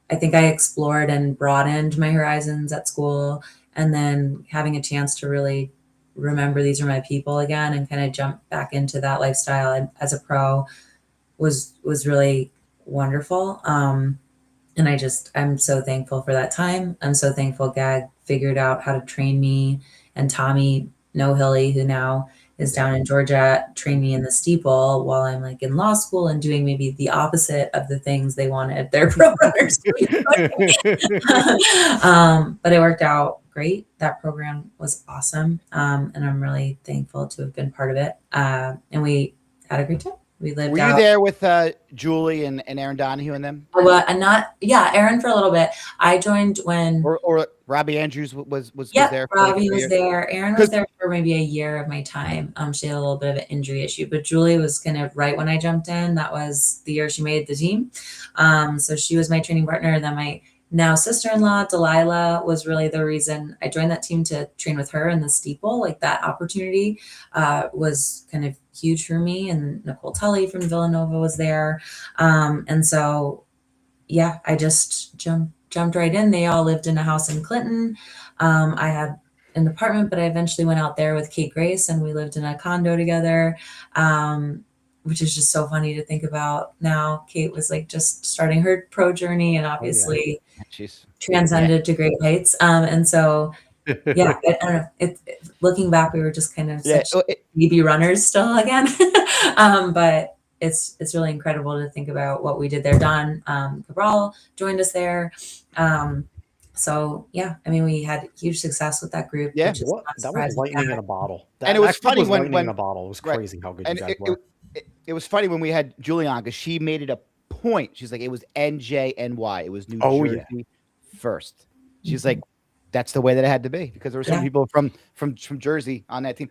I think I explored and broadened my horizons at school, and then having a chance to really remember these are my people again and kind of jump back into that lifestyle as a pro was really wonderful. And I'm so thankful for that time. I'm so thankful Gag figured out how to train me, and Tommy Nohilly, who now is down in Georgia, trained me in the steeple while I'm like in law school and doing maybe the opposite of the things they wanted their pro runners to be doing. But it worked out great. That program was awesome. And I'm really thankful to have been part of it. And we had a great time. We lived Were out. you there with Julie and Aaron Donahue and them? And not, yeah, Aaron for a little bit. I joined when, or Robbie Andrews was yeah, there. Robbie was there. Aaron was there for maybe a year of my time. She had a little bit of an injury issue, but Julie was kind of right when I jumped in. That was the year she made the team. So she was my training partner. Then my now sister-in-law, Delilah, was really the reason I joined that team, to train with her in the steeple. Like, that opportunity was kind of huge for me. And Nicole Tully from Villanova was there. And so, yeah, I just jumped right in. They all lived in a house in Clinton. I had an apartment, but I eventually went out there with Kate Grace, and we lived in a condo together. Which is just so funny to think about now. Kate was like just starting her pro journey, and obviously she's transcended to great heights. And so, yeah, I don't know. Looking back, we were just kind of such baby runners still again. But it's really incredible to think about what we did there. Don Cabral joined us there. So yeah, I mean, we had huge success with that group. Yeah, that was lightning in a bottle. And it was funny when lightning in a bottle. It was crazy how good you guys were. It was funny when we had Julie on, because she made it a point. She's like, it was NJNY. It was New Jersey first. She's like, that's the way that it had to be, because there were some people from Jersey on that team.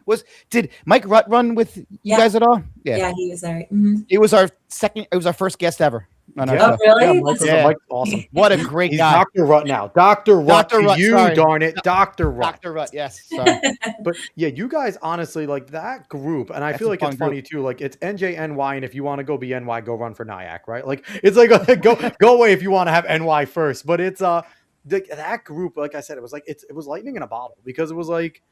Did Mike Rutt run with you guys at all? Yeah, he was there. Mm-hmm. It was our first guest ever on our show. Really? Mike's awesome. What a great guy. Dr. Rutt now. Dr. Rutt to Rutt, you, sorry. darn it. Dr. Rutt. Dr. Rutt, yes. Sorry. But yeah, you guys, honestly, like that group, and I feel like it's funny too. Like, it's NJNY, and if you want to go be NY, go run for Nyack, right? Like, it's like go away if you want to have NY first. But it's that group, like I said, it was like it was lightning in a bottle, because it was like,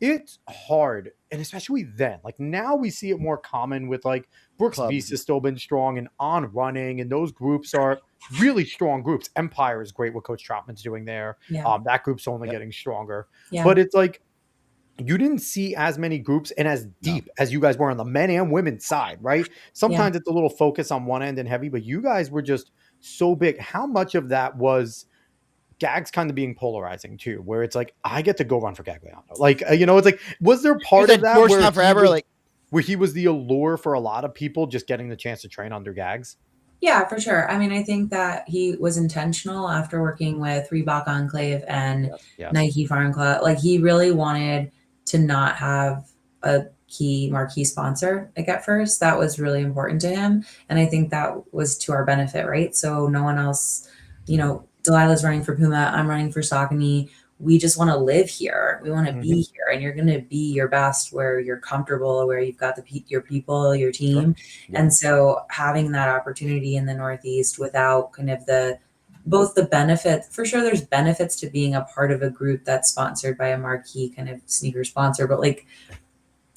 it's hard, and especially then. Like, now we see it more common with like Brooks Beast has still been strong, and On Running, and those groups are really strong groups. Empire is great what Coach Troutman's doing there. That group's only getting stronger. But it's like, you didn't see as many groups and as deep as you guys were on the men and women's side, right? Sometimes it's a little focus on one end and heavy, but you guys were just so big. How much of that was Gag's kind of being polarizing too, where it's like, I get to go run for Gagliano? Like, it's like, was there part of that where he was the allure for a lot of people, just getting the chance to train under Gags? Yeah, for sure. I mean, I think that he was intentional after working with Reebok Enclave and Nike Farm Club. Like, he really wanted to not have a marquee sponsor. Like, at first, that was really important to him. And I think that was to our benefit, right? So no one else, Delilah's running for Puma, I'm running for Saucony. We just want to live here. We want to be here, and you're going to be your best where you're comfortable, where you've got your people, your team. And so having that opportunity in the Northeast without kind of both the benefit, for sure, there's benefits to being a part of a group that's sponsored by a marquee kind of sneaker sponsor, but like,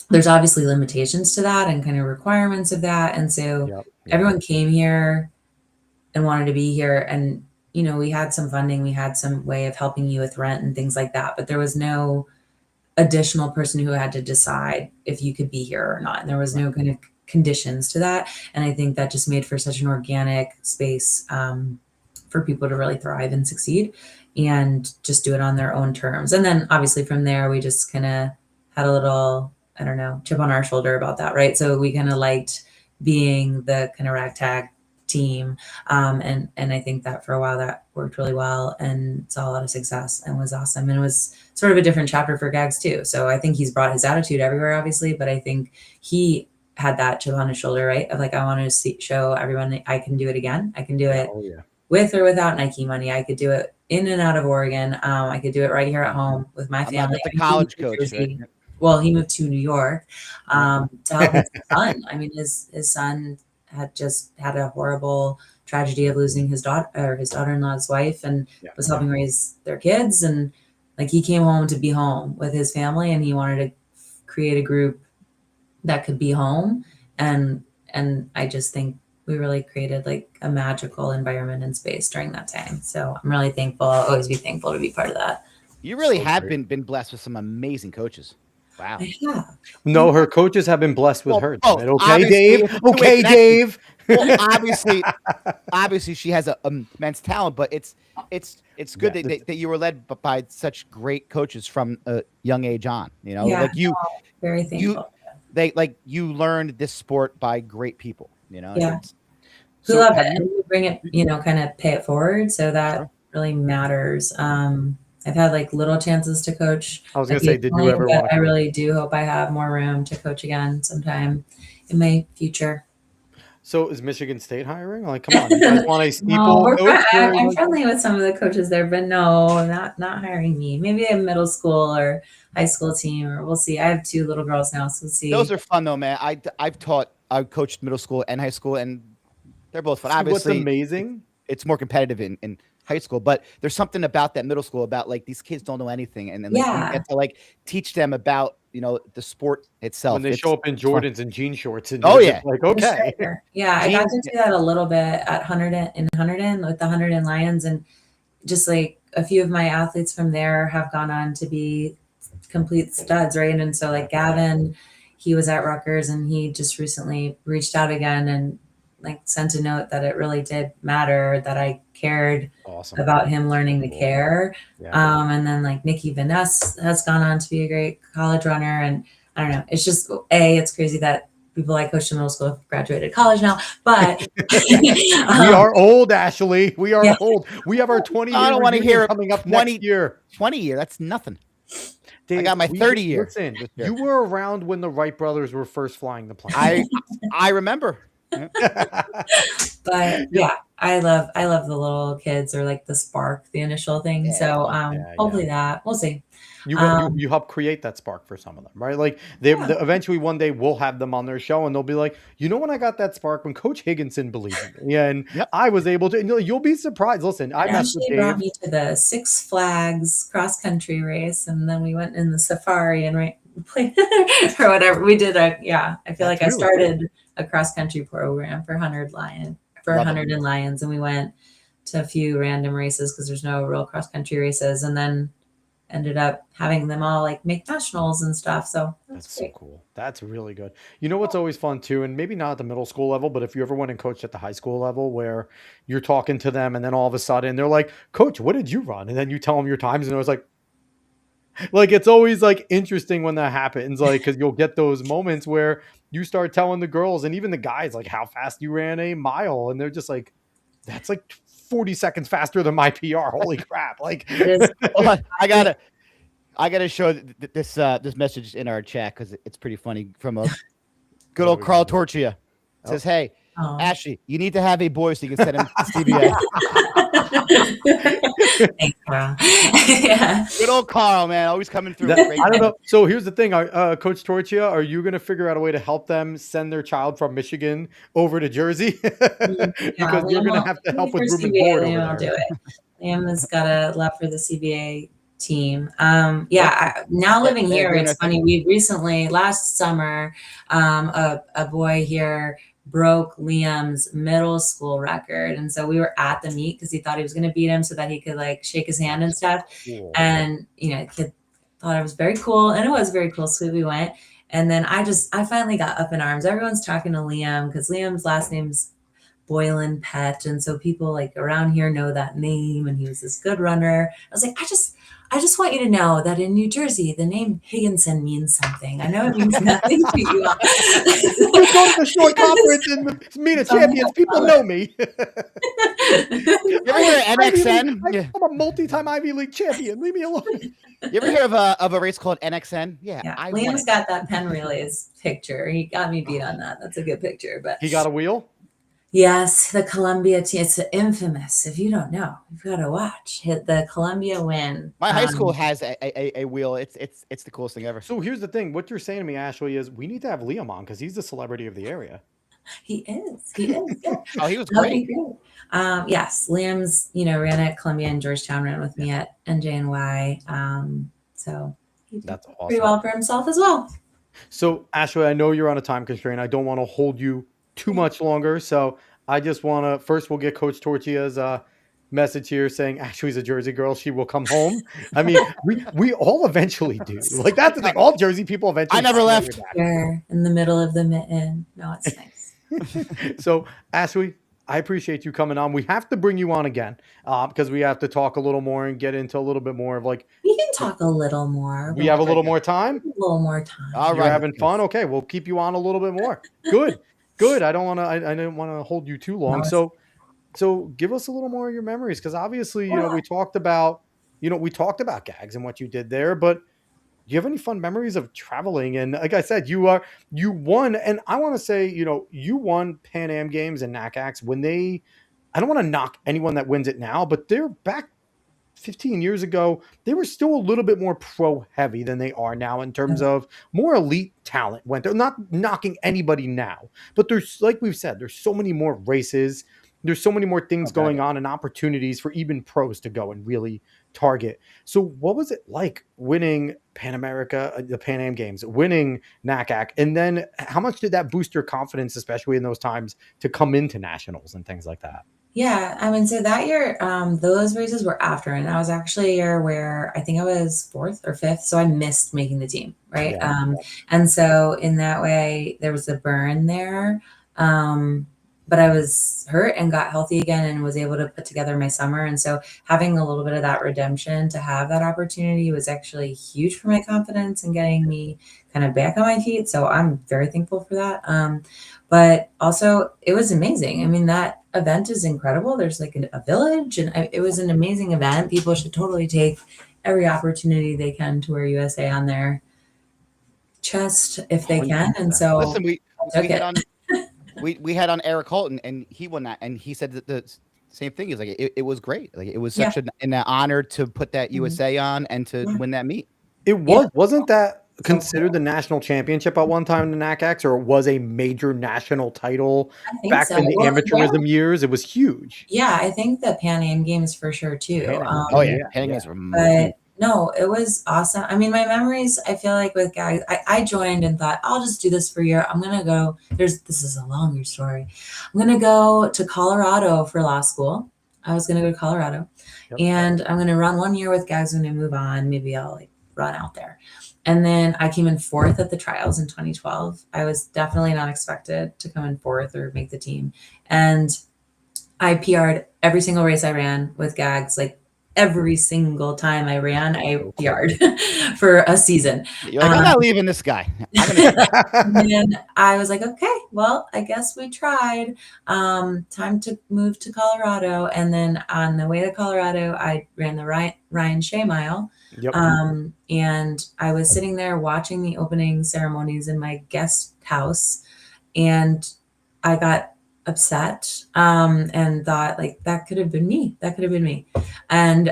there's obviously limitations to that and kind of requirements of that. And so everyone came here and wanted to be here. And we had some funding, we had some way of helping you with rent and things like that, but there was no additional person who had to decide if you could be here or not. And there was no kind of conditions to that. And I think that just made for such an organic space for people to really thrive and succeed and just do it on their own terms. And then obviously from there, we just kind of had a little, I don't know, chip on our shoulder about that, right? So we kind of liked being the kind of ragtag team. And I think that for a while that worked really well and saw a lot of success and was awesome. And it was sort of a different chapter for Gags too. So I think he's brought his attitude everywhere, obviously, but I think he had that chip on his shoulder, right? Of like, I want to show everyone that I can do it again. I can do it with or without Nike money. I could do it in and out of Oregon. I could do it right here at home with my family. The college coach, right? Well, he moved to New York to help his son. I mean, his son had just had a horrible tragedy of losing his daughter-in-law's wife, and was helping raise their kids. And like, he came home to be home with his family, and he wanted to create a group that could be home. And I just think we really created like a magical environment and space during that time. So I'm really thankful. I'll always be thankful to be part of that. You really have been blessed with some amazing coaches. Wow. Yeah. No, her coaches have been blessed with her. Okay, Dave. Okay, Dave. Well, obviously, she has a immense talent, but it's good that you were led by such great coaches from a young age on. Like you, very thankful. you learned this sport by great people, Yeah. Who So love it. And you bring it, kind of pay it forward. So that Sure. really matters. I've had like little chances to coach. I was going to say, did you ever want to I really do hope I have more room to coach again sometime in my future. So is Michigan State hiring? Like, come on, you guys want a steeple No, coach? I'm friendly with some of the coaches there, but no, not hiring me. Maybe a middle school or high school team, or we'll see. I have 2 little girls now, so we'll see. Those are fun though, man. I've coached middle school and high school, and they're both fun. See, Obviously, what's amazing? It's more competitive in high school, but there's something about that middle school about like these kids don't know anything, and then you get to like teach them about the sport itself. When they show up in Jordans and jean shorts, and like, okay, yeah, I got to do that a little bit at Hunterdon with the Hunterdon Lions, and just like a few of my athletes from there have gone on to be complete studs, right? And so like Gavin, he was at Rutgers, and he just recently reached out again and like sent a note that it really did matter that I cared about him learning to care. And then like Nikki Vaness has gone on to be a great college runner. And I don't know, it's just it's crazy that people I coached in middle school have graduated college now, but we are old, Ashley. We are old. We have our 20 year. I don't want to hear coming up next year. 20 year. That's nothing. Dave, I got my 30 year. Listen, you were around when the Wright brothers were first flying the plane. I remember. But yeah, I love the little kids, or like the spark, the initial thing. So hopefully that we'll see. You help create that spark for some of them, right? Like they eventually one day we'll have them on their show, and they'll be like, when I got that spark when Coach Higginson believed in me, and I was able to. And you'll be surprised. Listen, I actually brought me to the Six Flags cross country race, and then we went in the safari and played or whatever. We did I feel like I started a cross country program for Hunterdon Lions, and we went to a few random races because there's no real cross country races, and then ended up having them all like make nationals and stuff. So that's so cool. That's really good. You know what's always fun too, and maybe not at the middle school level, but if you ever went and coached at the high school level, where you're talking to them, and then all of a sudden they're like, "Coach, what did you run?" And then you tell them your times, and it was like it's always like interesting when that happens, like because you'll get those moments where you start telling the girls and even the guys like how fast you ran a mile, and they're just like, "That's like 40 seconds faster than my PR. Holy crap!" Like, hold on, I gotta show this message in our chat because it's pretty funny from a good old Carl Torchia. It says, "Hey, Ashley, you need to have a boy so you can send him to CBA." Thanks, Carl. Good old Carl, man, always coming through. I don't know. So here's the thing, Coach Torchia, are you going to figure out a way to help them send their child from Michigan over to Jersey? Because you're going to have to help with room and board over there. Do it. Liam has got a love for the CBA team. Now living here, it's funny. We recently, last summer, a boy here broke Liam's middle school record, and so we were at the meet because he thought he was going to beat him so that he could like shake his hand and stuff. Cool. And the kid thought it was very cool, and it was very cool. So we went, and then I finally got up in arms. Everyone's talking to Liam because Liam's last name's Boylan Pett, and so people like around here know that name, and he was this good runner. I was like, I just want you to know that in New Jersey, the name Higginson means something. I know it means nothing to you. You go to the short conference and meet a champions. People know me. You ever hear of NXN? I'm a multi-time Ivy League champion. Leave me alone. You ever hear of a race called NXN? Yeah. Liam's got that Penn Relays picture. He got me beat on that. That's a good picture. But he got a wheel? Yes, the Columbia team. It's infamous. If you don't know, you've got to watch. Hit the Columbia win. My high school has a wheel. It's the coolest thing ever. So here's the thing. What you're saying to me, Ashley, is we need to have Liam on because he's the celebrity of the area. He is. Yeah. Oh, he was great. Yes, Liam's ran at Columbia and Georgetown, ran with me at NJNY. So that's awesome. Pretty well for himself as well. So Ashley, I know you're on a time constraint. I don't want to hold you too much longer, so I just want to first we'll get Coach Torchia's message here saying Ashley's a Jersey girl, she will come home. I mean, we all eventually do. Like that's the thing, all Jersey people eventually. I never left. Here in the middle of the mitten. No, it's nice. So Ashley, I appreciate you coming on. We have to bring you on again because we have to talk a little more and get into a little bit more of like. We can talk a little more. We have a Okay, little good. more time. A little more time. All You're right, having let's do fun. this. Okay, we'll keep you on a little bit more. Good, good. I don't want to. I didn't want to hold you too long. No, So give us a little more of your memories because obviously, we talked about, Gags and what you did there, but do you have any fun memories of traveling? And like I said, you won, and I want to say, you won Pan Am Games and NACAX when they. I don't want to knock anyone that wins it now, but they're back 15 years ago. They were still a little bit more pro heavy than they are now in terms of more elite talent went there. Not knocking anybody now, but there's, like we've said, there's so many more races. There's so many more things going on and opportunities for even pros to go and really target. So what was it like winning Pan America, the Pan Am Games, winning NACAC? And then how much did that boost your confidence, especially in those times, to come into nationals and things like that? Yeah, I mean, so that year, those races were after, and that was actually a year where I think I was fourth or fifth, so I missed making the team, right? Yeah. And so in that way, there was a burn there. But I was hurt and got healthy again and was able to put together my summer. And so having a little bit of that redemption to have that opportunity was actually huge for my confidence and getting me kind of back on my feet. So I'm very thankful for that. But also it was amazing. I mean, that event is incredible. There's like a village, and it was an amazing event. People should totally take every opportunity they can to wear USA on their chest if they can. And so Listen, we took had it. on we had on Eric Holton, and he won that, and he said that the same thing. Is like it was great. Like it was such an honor to put that USA on and to win that meet. It wasn't that considered the national championship at one time in the NACAX, or it was a major national title back so. in the amateurism years? It was huge. Yeah, I think the Pan Am Games for sure too. Pan Am Games were but no, it was awesome. I mean, my memories, I feel like with guys, I joined and thought, I'll just do this for a year. I'm going to go, this is a longer story. I'm going to go to Colorado for law school. I was going to go to Colorado and I'm going to run 1 year with guys when I move on. Maybe I'll like run out there. And then I came in fourth at the trials in 2012. I was definitely not expected to come in fourth or make the team. And I PR'd every single race I ran with Gags, like every single time I ran, I PR'd for a season. You're like, I'm not leaving this guy. And I was like, okay, well, I guess we tried. Time to move to Colorado. And then on the way to Colorado, I ran the Ryan Shea Mile. And I was sitting there watching the opening ceremonies in my guest house, and I got upset and thought like that could have been me. And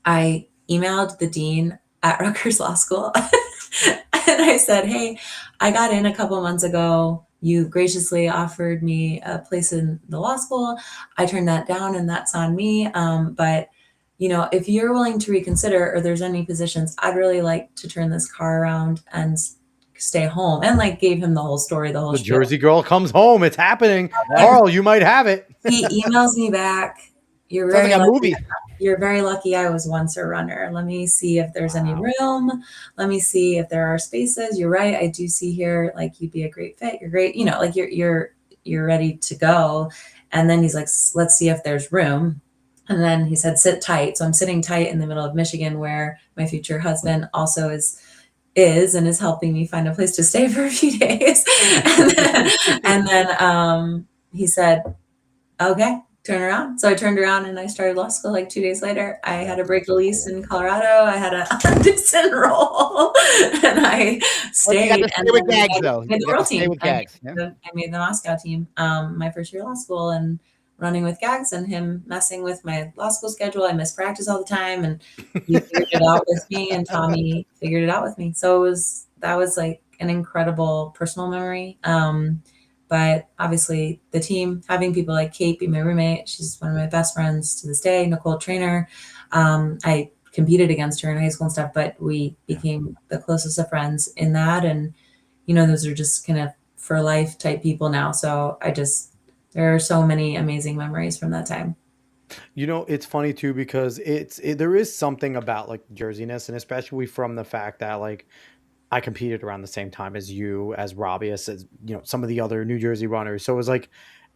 I emailed the dean at Rutgers Law School and I said, hey, I got in a couple months ago. You graciously offered me a place in the law school. I turned that down, and that's on me. But if you're willing to reconsider, or there's any positions, I'd really like to turn this car around and stay home. And like gave him the whole story, the whole spiel. Jersey girl comes home. It's happening. Carl, you might have it. He emails me back. You're very lucky. You're very lucky I was once a runner. Let me see if there's any room. Let me see if there are spaces. You're right. I do see here, like you'd be a great fit. You're great. Like you're ready to go. And then he's like, let's see if there's room. And then he said, sit tight. So I'm sitting tight in the middle of Michigan, where my future husband also is and is helping me find a place to stay for a few days. and then he said, okay, turn around. So I turned around and I started law school like 2 days later. I had to break the lease in Colorado. I had to disenroll and I stayed. You got to stay with Gags, though. Made the world team. I made the Moscow team my first year of law school, and running with Gags and him messing with my law school schedule. I missed practice all the time, and he figured it out with me, and Tommy figured it out with me. So that was like an incredible personal memory. But obviously the team, having people like Kate be my roommate, she's one of my best friends to this day, Nicole Trainer. I competed against her in high school and stuff, but we became the closest of friends in that. And, those are just kind of for life type people now. So there are so many amazing memories from that time. It's funny too, because there is something about like Jerseyness, and especially from the fact that like I competed around the same time as you, as Robbie, as some of the other New Jersey runners. So it was like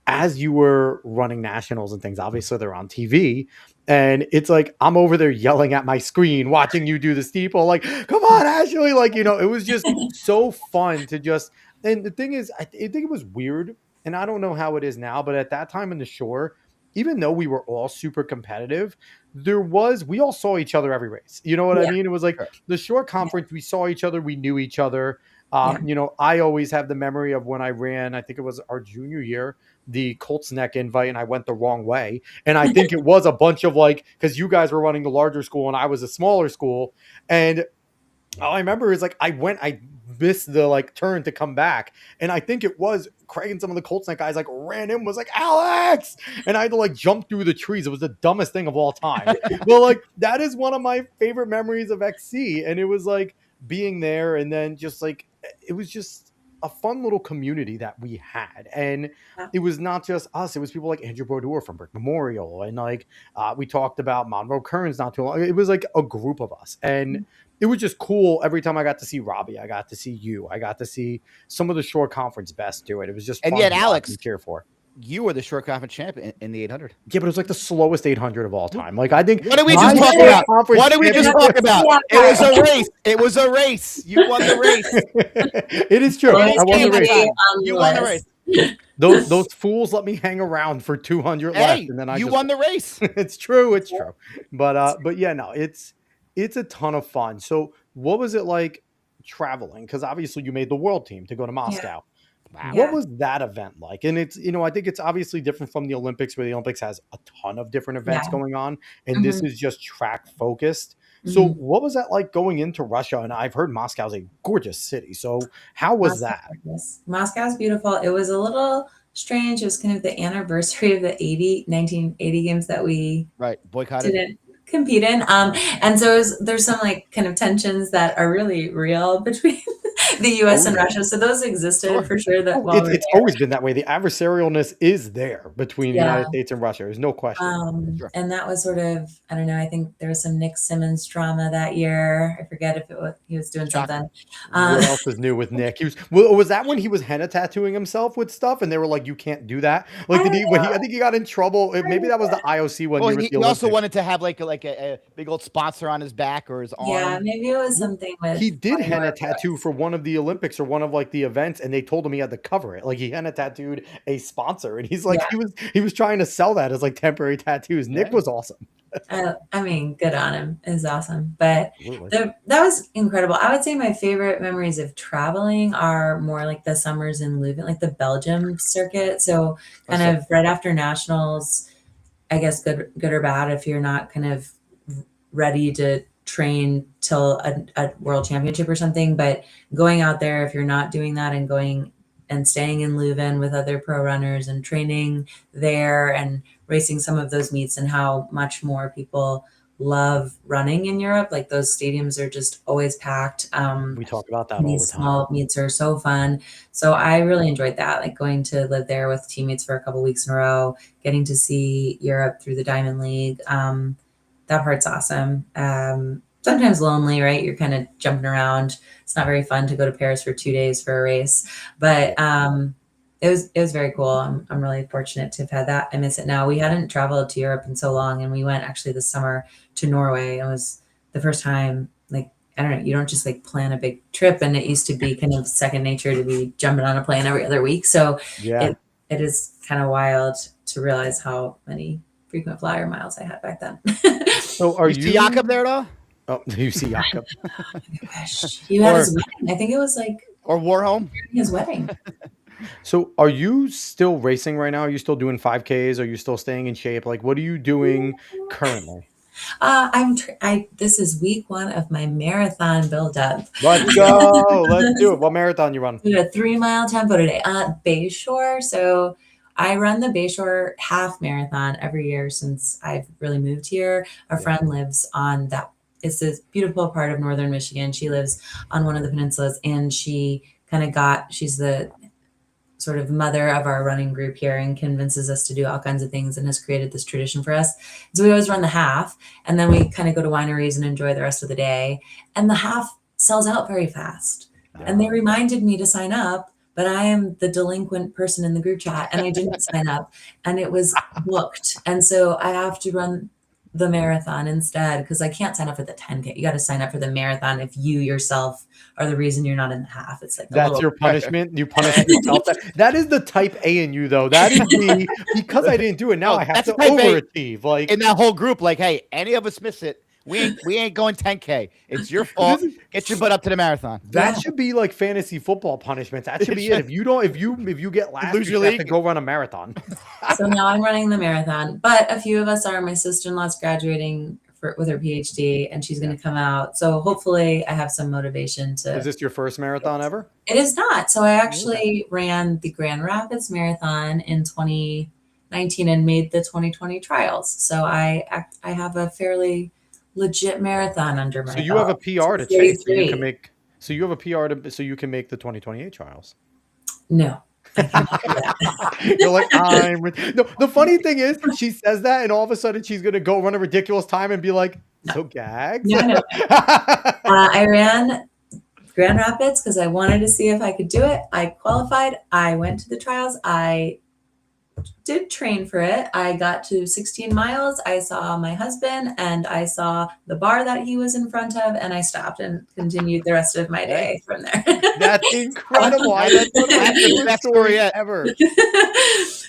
as you were running nationals and things, obviously they're on TV, and it's like I'm over there yelling at my screen, watching you do the steeple, like, come on, Ashley. Like, it was just so fun to just, and the thing is, I think it was weird, and I don't know how it is now, but at that time in the shore, even though we were all super competitive, we all saw each other every race. You know what I mean? It was like the shore conference, we saw each other, we knew each other. I always have the memory of when I ran, I think it was our junior year, the Colts neck invite, and I went the wrong way. And I think it was a bunch of because you guys were running the larger school and I was a smaller school. And all I remember is I missed the turn to come back. And I think it was Craig and some of the Colts neck guys ran in, was like, Alex. And I had to jump through the trees. It was the dumbest thing of all time. But that is one of my favorite memories of XC. And it was being there, and then just it was just a fun little community that we had. And it was not just us, it was people like Andrew Brodeur from Brick Memorial, and we talked about Monroe Kearns not too long. It was a group of us, and it was just cool. Every time I got to see Robbie, I got to see you, I got to see some of the shore conference best do it. It was just and fun yet Alex cheer for. You were the short conference champ in the 800. Yeah, but it was the slowest 800 of all time. I think. What did we just talk about? What did we just talk about? It was a race. It was a race. You won the race. It is true. I won the race. You won the race. Those fools let me hang around for 200 left, and then you won the race. It's true. It's true. But yeah, no, it's a ton of fun. So what was it like traveling? Because obviously you made the world team to go to Moscow. Wow. What was that event like? And it's, I think it's obviously different from the Olympics, where the Olympics has a ton of different events going on, and this is just track focused. So what was that like going into Russia? And I've heard Moscow's a gorgeous city. So how was that? Moscow's beautiful. It was a little strange. It was kind of the anniversary of the 1980 games that we boycotted. Didn't compete in. And so there's some kind of tensions that are really real between the U.S. and Russia. So those existed for sure. That it's always been that way. The adversarialness is there between the United States and Russia. There's no question. And that was sort of, I don't know, I think there was some Nick Simmons drama that year. I forget if he was doing something. What else is new with Nick? Was that when he was henna tattooing himself with stuff, and they were like, you can't do that? I think he got in trouble. Maybe that was the IOC one. Well, he also wanted to have a big old sponsor on his back or his arm. Yeah, maybe it was something with. He did henna tattoo for one of the Olympics or one of the events, and they told him he had to cover it. He henna tattooed a sponsor, and he's he was trying to sell that as temporary tattoos. Nick was awesome. I mean, good on him. It was awesome. But that was incredible. I would say my favorite memories of traveling are more the summers in Leuven, the Belgium circuit. So kind of right after nationals, I guess good or bad if you're not kind of ready to train till a world championship or something. But going out there, if you're not doing that, and going and staying in Leuven with other pro runners and training there and racing some of those meets, and how much more people love running in Europe. Those stadiums are just always packed. We talk about that all the time. Small meets are so fun. So I really enjoyed that, going to live there with teammates for a couple of weeks in a row, getting to see Europe through the Diamond League. That part's awesome. Sometimes lonely, right? You're kind of jumping around. It's not very fun to go to Paris for 2 days for a race, but it was very cool. I'm really fortunate to have had that. I miss it now. We hadn't traveled to Europe in so long, and we went actually this summer to Norway. It was the first time. I don't know, you don't just plan a big trip, and it used to be kind of second nature to be jumping on a plane every other week. So it is kind of wild to realize how many frequent flyer miles I had back then. So are you see Jakob there at all? Oh, you see Jakob. He had his wedding. I think it was or Warholm. His wedding. So are you still racing right now? Are you still doing 5Ks? Are you still staying in shape? What are you doing currently? This is week 1 of my marathon build-up. Let's go. Let's do it. What marathon you run? A 3-mile tempo today. Bayshore. So I run the Bayshore half marathon every year since I've really moved here. A friend lives on that. It's this beautiful part of northern Michigan. She lives on one of the peninsulas, and she's the sort of mother of our running group here, and convinces us to do all kinds of things, and has created this tradition for us. So we always run the half, and then we kind of go to wineries and enjoy the rest of the day. And the half sells out very fast. And they reminded me to sign up but I am the delinquent person in the group chat and I didn't sign up and it was booked. And so I have to run the marathon instead because I can't sign up for the 10K. You got to sign up for the marathon if you yourself are the reason you're not in the half. It's like that's your punishment. You punish yourself. That is the type A in you, though. That is the because I didn't do it. Now I have to overachieve. Like in that whole group, like, hey, any of us miss it, we ain't going 10K. It's your fault. Get your butt up to the marathon. That should be like fantasy football punishment. That should be it. If you get last, lose you your have to go run a marathon. So now I'm running the marathon, but a few of us are. My sister-in-law's graduating with her PhD, and she's going to come out. So hopefully, I have some motivation to. Is this your first marathon ever? It is not. So I actually ran the Grand Rapids Marathon in 2019 and made the 2020 trials. So I have a fairly legit marathon under my belt. So you have a PR to chase. So you can make. So you have a PR so you can make the 2028 trials. No. You're like, the funny thing is she says that and all of a sudden she's gonna go run a ridiculous time and be like, so gags. No. I ran Grand Rapids because I wanted to see if I could do it. I qualified. I went to the trials. I did train for it. I got to 16 miles. I saw my husband and I saw the bar that he was in front of, and I stopped and continued the rest of my day from there. That's incredible. That's the best story ever.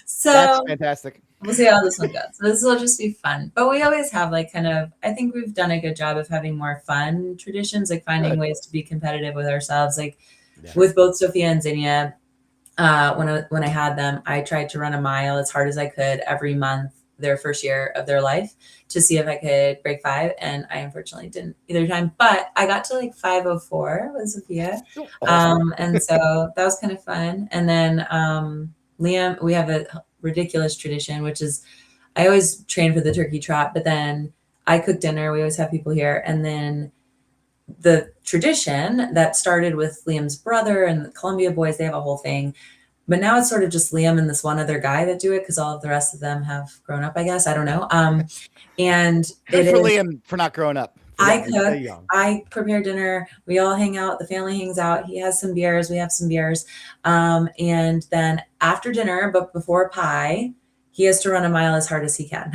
So that's fantastic. We'll see how this one goes. This will just be fun. But we always have like I think we've done a good job of having more fun traditions, like finding ways to be competitive with ourselves. Like with both Sophia and Zinnia, when I had them, I tried to run a mile as hard as I could every month their first year of their life to see if I could break 5. And I unfortunately didn't either time, but I got to like 5:04 with Sophia. Awesome. And so that was kind of fun. And then Liam, we have a ridiculous tradition, which is I always train for the turkey trot, but then I cook dinner. We always have people here. And then the tradition that started with Liam's brother and the Columbia boys, they have a whole thing. But now it's sort of just Liam and this one other guy that do it because all of the rest of them have grown up, I guess. I don't know. And good for Liam for not growing up. I cook. I prepare dinner. We all hang out. The family hangs out. He has some beers. We have some beers. And then after dinner, but before pie, he has to run a mile as hard as he can.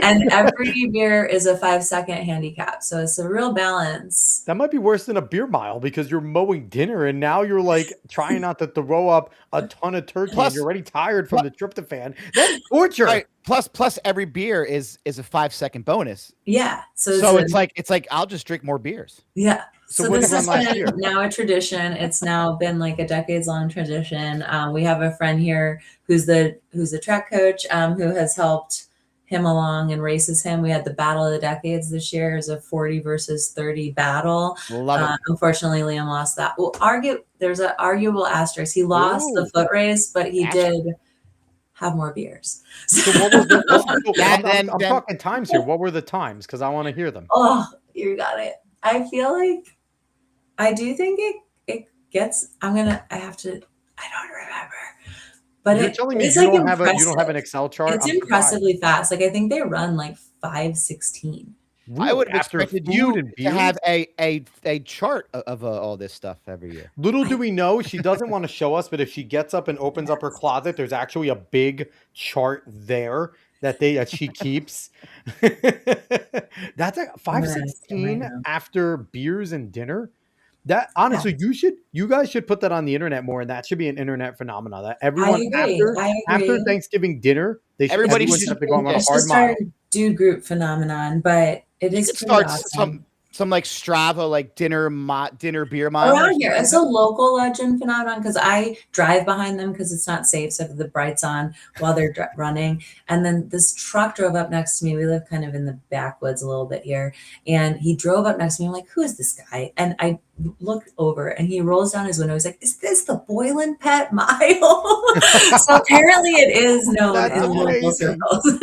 And every beer is a 5-second handicap. So it's a real balance. That might be worse than a beer mile because you're mowing dinner and now you're like trying not to throw up a ton of turkey and you're already tired from the tryptophan. That's torture. Right. Plus every beer is a 5-second bonus. Yeah. So it's like I'll just drink more beers. Yeah. So this has been now a tradition. It's now been like a decades-long tradition. We have a friend here who's a track coach who has helped him along and races him. We had the Battle of the Decades this year. It was a 40 versus 30 battle. Unfortunately, Liam lost that. There's an arguable asterisk. He lost the foot race, but he did have more beers. So what was the I'm talking times here. What were the times? Because I want to hear them. Oh, you got it. I feel like I do think it gets I don't remember. But you're telling me you don't have an Excel chart? It's impressively fast. Like I think they run like 5:16. Really? I would have expected you to have a chart of all this stuff every year. Little do we know, she doesn't want to show us, but if she gets up and opens up her closet, there's actually a big chart there that she keeps. That's a 5:16 after beers and dinner. That honestly, you guys should put that on the internet more, and that should be an internet phenomenon. That everyone after Thanksgiving dinner, everybody should have to go on a hard mile. Dude group phenomenon, but it is start awesome. Some like Strava, like dinner beer mile around here. It's a local legend phenomenon because I drive behind them because it's not safe. So the brights on while they're running. And then this truck drove up next to me. We live kind of in the backwoods a little bit here. And he drove up next to me. I'm like, who is this guy? And I look over and he rolls down his window. He's like, is this the Boylan Pet Mile? So apparently it is known in local circles.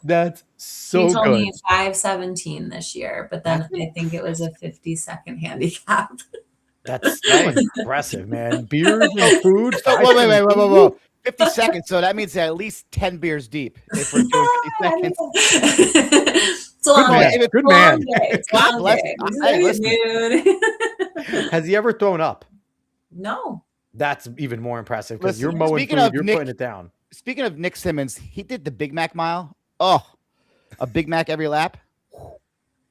That's so good. He told me 5:17 this year, but then I think it was a 50-second handicap. That's impressive, man. Beers and food. Whoa. 50 seconds. So that means at least 10 beers deep if we're doing 50 seconds. It's a long man. day. Good It's a long man. day. It's a God long bless day. you. He's Hey, in a listen. good mood. Has he ever thrown up? No. That's even more impressive because you're Listen, mowing speaking food, of you're Nick, putting it down. speaking of Nick Simmons, he did the Big Mac mile. Oh, a Big Mac every lap.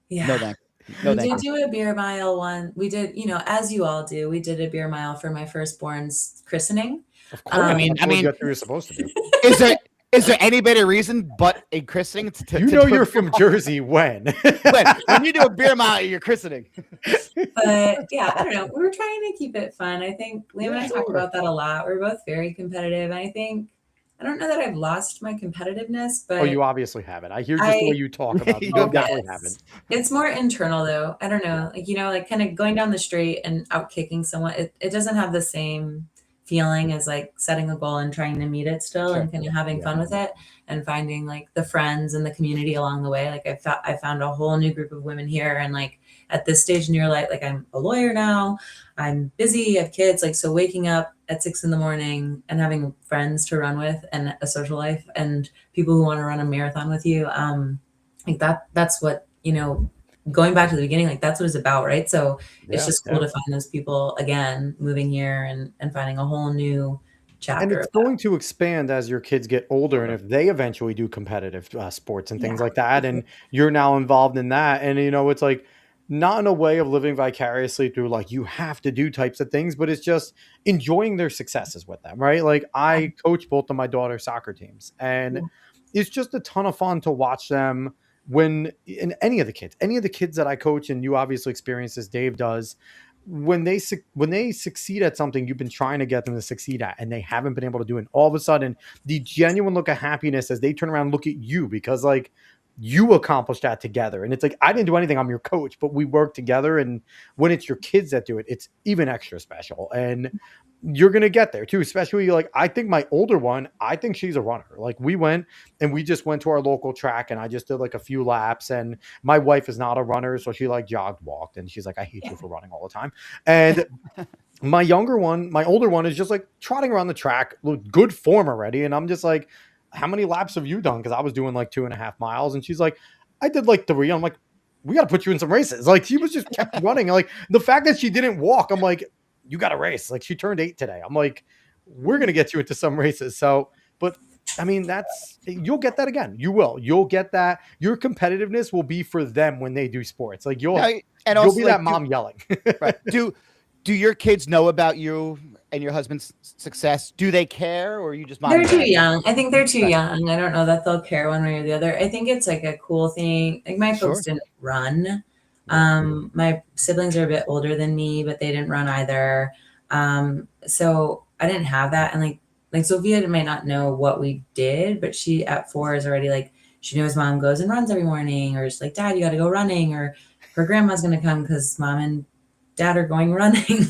Yeah. No thank you. No We thank did you. do a beer mile one. We did, you know, as you all do, we did a beer mile for my firstborn's christening. Of course. I mean, that's what you're supposed to do. Is there any better reason but a christening to You to know do a you're beer from mile? Jersey when? when you do a beer mile at your christening. But yeah, I don't know. We were trying to keep it fun. I think Liam and I talk Sure. about that a lot. We're both very competitive. And I think, I don't know that I've lost my competitiveness, but Oh, you obviously haven't. I hear just the way you talk about it. You Oh, definitely yes. haven't. It's more internal though. I don't know. Like, you know, like kind of going down the street and out kicking someone, it doesn't have the same feeling as like setting a goal and trying to meet it still Sure. and kind of having Yeah. fun with it and finding like the friends and the community along the way. Like I found a whole new group of women here, and like at this stage in your life, like I'm a lawyer now, I'm busy, I have kids, like so waking up at 6 a.m. and having friends to run with and a social life and people who want to run a marathon with you, like that's what, you know, going back to the beginning, like that's what it's about, right? So it's just cool to find those people again moving here and finding a whole new chapter. And it's going to expand as your kids get older, and if they eventually do competitive sports and things like that, and you're now involved in that, and you know, it's like not in a way of living vicariously through like you have to do types of things, but it's just enjoying their successes with them, right? Like I coach both of my daughter's soccer teams, and it's just a ton of fun to watch them when in any of the kids that I coach, and you obviously experience this, Dave does, when they succeed at something you've been trying to get them to succeed at and they haven't been able to do it, and all of a sudden the genuine look of happiness as they turn around and look at you because like you accomplished that together, and it's like I didn't do anything, I'm your coach, but we work together, and when it's your kids that do it, it's even extra special. And you're going to get there too, especially like I think my older one, I think she's a runner. Like we went and we just went to our local track and I just did like a few laps, and my wife is not a runner, so she like jogged, walked, and she's like, I hate you for running all the time. And my older one is just like trotting around the track, good form already. And I'm just like, how many laps have you done? Because I was doing like 2.5 miles, and she's like, I did like 3. I'm like, we got to put you in some races. Like she was just kept running. Like the fact that she didn't walk, I'm like, you got to race. Like she turned 8 today. I'm like, we're going to get you into some races. So, but I mean, you'll get that again. You'll get that. Your competitiveness will be for them when they do sports. Like you'll be like, that mom yelling. Right. Do your kids know about you and your husband's success? Do they care, or are you just mom? They're too young. I think they're too young. I don't know that they'll care one way or the other. I think it's like a cool thing. Like my folks didn't run. My siblings are a bit older than me, but they didn't run either. So I didn't have that. And like Sophia might not know what we did, but she at 4 is already like, she knows mom goes and runs every morning, or it's like, Dad, you got to go running, or her grandma's going to come because mom and dad are going running.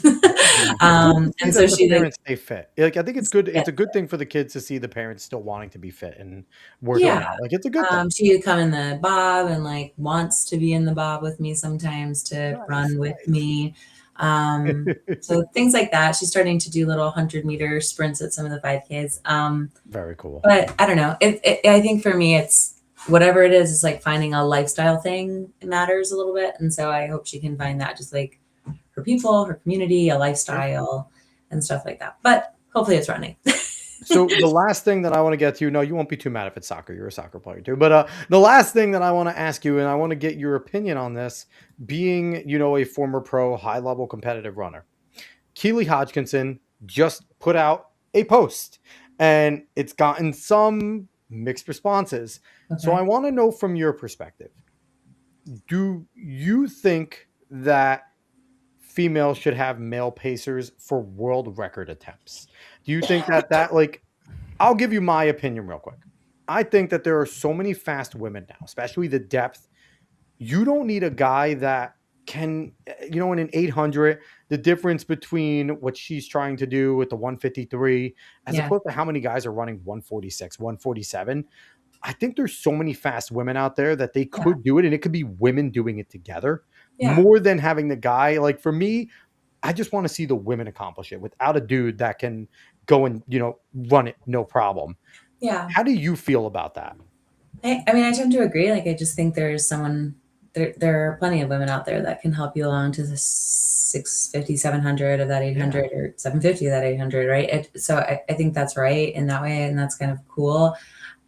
And so the parents stay fit. Like I think it's good. It's a good thing for the kids to see the parents still wanting to be fit and working out. Like it's a good thing. She would come in the bob and like wants to be in the bob with me sometimes to run with me. So things like that. She's starting to do little 100-meter sprints at some of the 5Ks. Very cool. But I don't know. I think for me, it's whatever it is. It's like finding a lifestyle thing. It matters a little bit, and so I hope she can find that, just like her people, her community, a lifestyle, and stuff like that. But hopefully, it's running. So the last thing that I want to get to, no, you won't be too mad if it's soccer. You're a soccer player too. But the last thing that I want to ask you, and I want to get your opinion on this, being, you know, a former pro, high-level competitive runner, Keely Hodgkinson just put out a post, and it's gotten some mixed responses. Okay. So I want to know from your perspective, do you think that females should have male pacers for world record attempts? Do you think that like, I'll give you my opinion real quick. I think that there are so many fast women now, especially the depth. You don't need a guy that can, you know, in an 800, the difference between what she's trying to do with the 153 as opposed to how many guys are running 146, 147. I think there's so many fast women out there that they could do it, and it could be women doing it together more than having the guy. Like for me, I just want to see the women accomplish it without a dude that can go and, you know, run it no problem. Yeah. How do you feel about that? I mean, I tend to agree. Like, I just think there's someone, there are plenty of women out there that can help you along to the 650, 700 of that 800 or 750 of that 800, right? So I think that's right in that way. And that's kind of cool.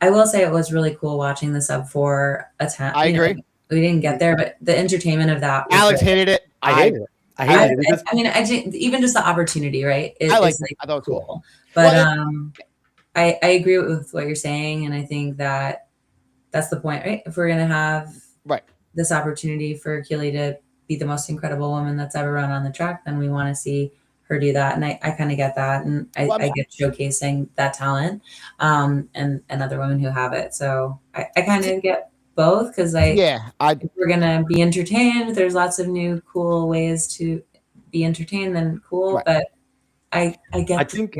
I will say it was really cool watching the sub 4 attempt. I agree. We didn't get there, but the entertainment of that. Alex hated it. I hated it. I hated it. I mean, I think even just the opportunity, right? I like it. I thought it was cool. But I agree with what you're saying. And I think that that's the point, right? If we're going to have this opportunity for Keely to be the most incredible woman that's ever run on the track, then we want to see her do that. And I kind of get that. And I get showcasing that talent and other women who have it. So I kind of get both because if we're going to be entertained, there's lots of new cool ways to be entertained, then cool. But I get. I think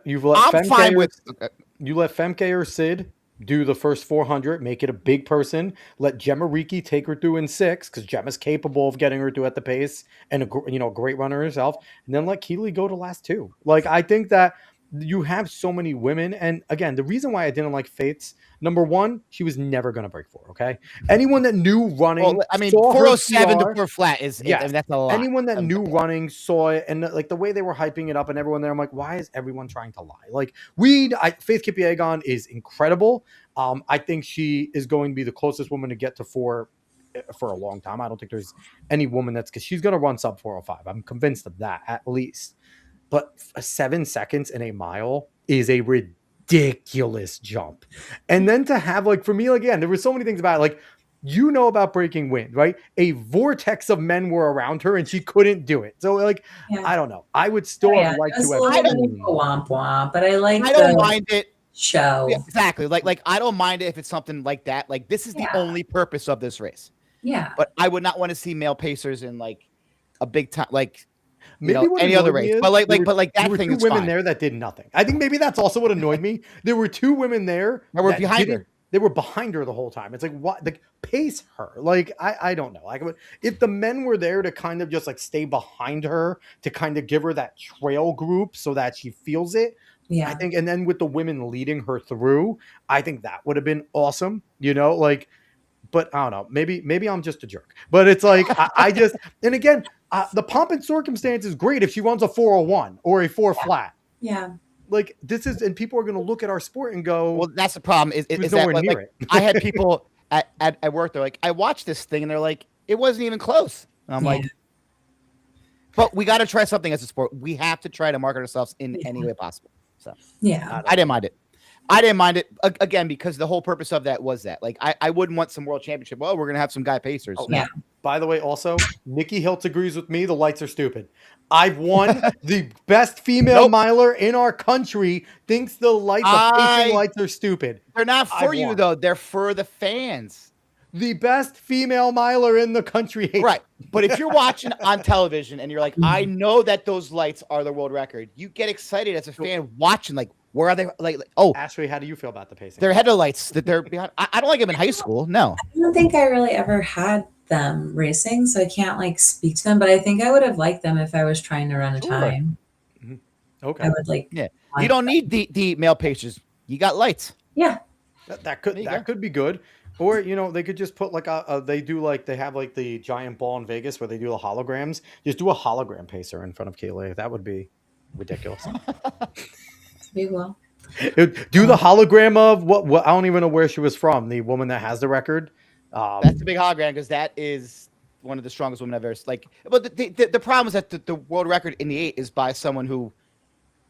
you let Femke or Sid do the first 400, make it a big person. Let Gemma Ricci take her through in 6 because Gemma's capable of getting her through at the pace and a great runner herself. And then let Keely go to last 2. Like, I think that you have so many women. And again, the reason why I didn't like Fates, number 1, she was never going to break 4. Okay. Anyone that knew running, 407 to 4 flat is, that's a lot. Anyone that knew running saw it. And like the way they were hyping it up and everyone there, I'm like, why is everyone trying to lie? Like Faith Kipyegon is incredible. I think she is going to be the closest woman to get to 4 for a long time. I don't think there's any woman because she's going to run sub 405. I'm convinced of that at least. But 7 seconds in a mile is a ridiculous jump. And then to have, like, for me, again, there were so many things about it. Like, about breaking wind, right? A vortex of men were around her and she couldn't do it. So, like, I don't know. I would still have liked to have. I don't womp womp, but I don't mind it. Show. Yeah, exactly. Like I don't mind it if it's something like that. Like, this is the only purpose of this race. Yeah. But I would not want to see male pacers in, like, a big time, like, maybe any other race, but like that thing. There were 2 women there that did nothing. I think maybe that's also what annoyed me. There were 2 women there that were behind her. They were behind her the whole time. It's like, what? Like, pace her. Like, I don't know. Like, if the men were there to kind of just like stay behind her to kind of give her that trail group so that she feels it. Yeah, I think, and then with the women leading her through, I think that would have been awesome. Like. But I don't know. Maybe I'm just a jerk. But it's like I just, and again, the pomp and circumstance is great if she runs a 401 or a 4 flat. Yeah. Like, this is, and people are going to look at our sport and go, well, that's the problem. Is that like, I had people at work. They're like, I watched this thing, and they're like, it wasn't even close. And I'm like, but we got to try something as a sport. We have to try to market ourselves in any way possible. So I didn't mind it. I didn't mind it, again, because the whole purpose of that was that. Like, I wouldn't want some world championship. Well, we're going to have some guy pacers. Oh, yeah. By the way, also, Nikki Hiltz agrees with me. The lights are stupid. I've won the best female miler in our country. Thinks the pacing lights are stupid. They're not for you, though. They're for the fans. The best female miler in the country. Right. But if you're watching on television and you're like, I know that those lights are the world record, you get excited as a fan watching, like, where are they? Like, Ashley, how do you feel about the pacing? They're headlights that they're behind. I don't like them in high school. No, I don't think I really ever had them racing, so I can't like speak to them. But I think I would have liked them if I was trying to run a time. Mm-hmm. Okay, I would like. Yeah, you don't need the male pacers. You got lights. Yeah, that could be good. Or, they could just put like they have like the giant ball in Vegas where they do the holograms. Just do a hologram pacer in front of Keely. That would be ridiculous. Big well. Do the hologram of what I don't even know where she was from. The woman that has the record. That's a big hologram because that is one of the strongest women I've ever like. But the problem is that the world record in the 8 is by someone who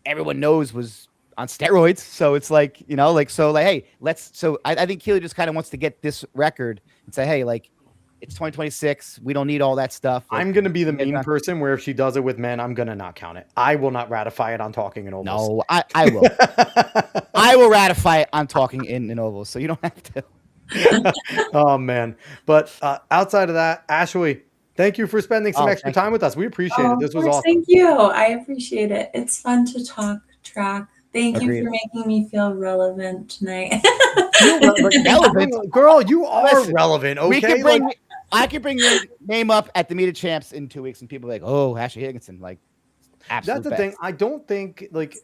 everyone knows was on steroids. So it's like, hey, let's. So I think Keely just kind of wants to get this record and say, hey, like, it's 2026. We don't need all that stuff. Like, I'm going to be the mean person where if she does it with men, I'm going to not count it. I will not ratify it on talking in ovals. No, I will. I will ratify it on talking in ovals. So you don't have to. Oh, man. But outside of that, Ashley, thank you for spending some extra time with us. We appreciate it. This was awesome. Thank you. I appreciate it. It's fun to talk track. Thank you for making me feel relevant tonight. Relevant. Girl, you are relevant. Okay. We can bring, I can bring your name up at the Meet of Champs in 2 weeks, and people are like, oh, Ashley Higginson. Like, that's the thing. I don't think, like,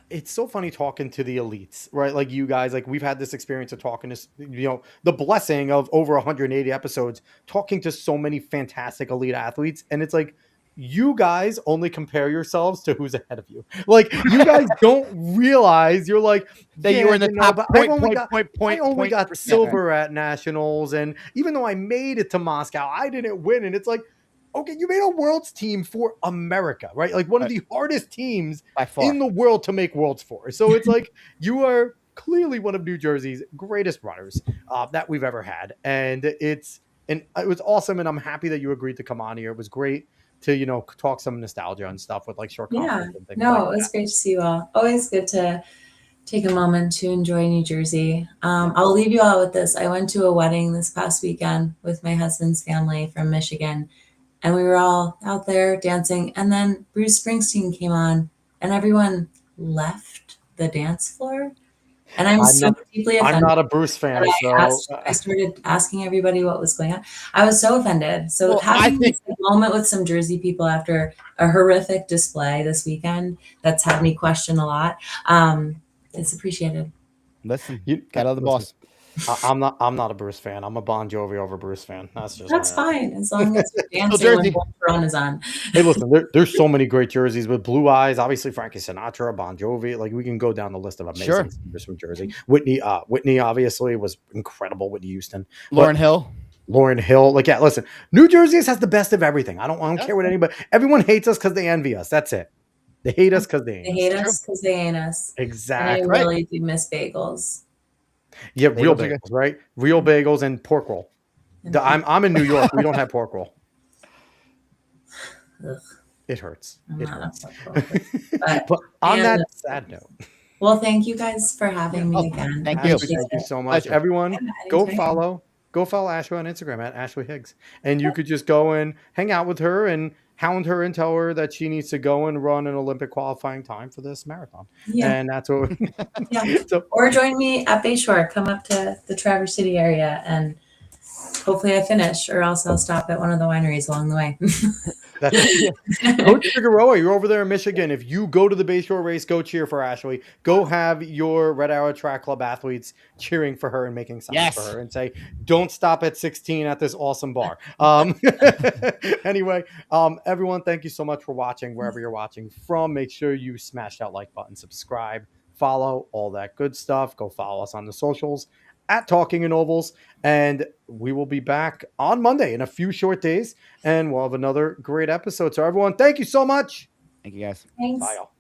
it's so funny talking to the elites, right? Like you guys, like we've had this experience of talking to, the blessing of over 180 episodes, talking to so many fantastic elite athletes. And it's like, you guys only compare yourselves to who's ahead of you. Like you guys don't realize you're like that you were in the top but I only got silver at nationals. And even though I made it to Moscow, I didn't win. And it's like, okay, you made a world's team for America, right? Like one of the hardest teams in the world to make worlds for. So it's like you are clearly one of New Jersey's greatest runners that we've ever had. And it was awesome. And I'm happy that you agreed to come on here. It was great to, talk some nostalgia and stuff with like short comments and things. No, it was great to see you all. Always good to take a moment to enjoy New Jersey. I'll leave you all with this. I went to a wedding this past weekend with my husband's family from Michigan. And we were all out there dancing. And then Bruce Springsteen came on and everyone left the dance floor. And I'm so deeply offended. I'm not a Bruce fan. I started asking everybody what was going on. I was so offended. So having this moment with some Jersey people after a horrific display this weekend, that's had me question a lot. It's appreciated. Listen, you got the boss. I'm not a Bruce fan. I'm a Bon Jovi over Bruce fan. That's fine as long as you're dancing when Born is on. Hey, listen, there's so many great jerseys with blue eyes. Obviously, Frankie Sinatra, Bon Jovi. Like we can go down the list of amazing singers from Jersey. Whitney obviously was incredible. Whitney Houston, Lauryn Hill. Like listen, New Jersey has the best of everything. I don't care what anybody. Everyone hates us because they envy us. That's it. They hate us because they hate us because they ain't us. Exactly. And I really do miss bagels. Yeah, real bagels, right? Real bagels and pork roll. I'm in New York. We don't have pork roll. Ugh. It hurts. But on that sad note. Well, thank you guys for having me again. Thank you so much. Everyone, go follow Ashley on Instagram at Ashley Higgs. And you could just go and hang out with her and hound her and tell her that she needs to go and run an Olympic qualifying time for this marathon. Yeah. And that's what or join me at Bayshore. Come up to the Traverse City area and hopefully I finish, or else I'll stop at one of the wineries along the way. Coach Figueroa, you're over there in Michigan. If you go to the Bayshore race, go cheer for Ashley. Go have your Red Arrow Track Club athletes cheering for her and making signs for her and say, don't stop at 16 at this awesome bar. Anyway, everyone, thank you so much for watching wherever you're watching from. Make sure you smash that like button, subscribe, follow, all that good stuff. Go follow us on the socials at Talking in Ovals, and we will be back on Monday in a few short days, and we'll have another great episode. So everyone, thank you so much. Thank you guys. Thanks. Bye, y'all.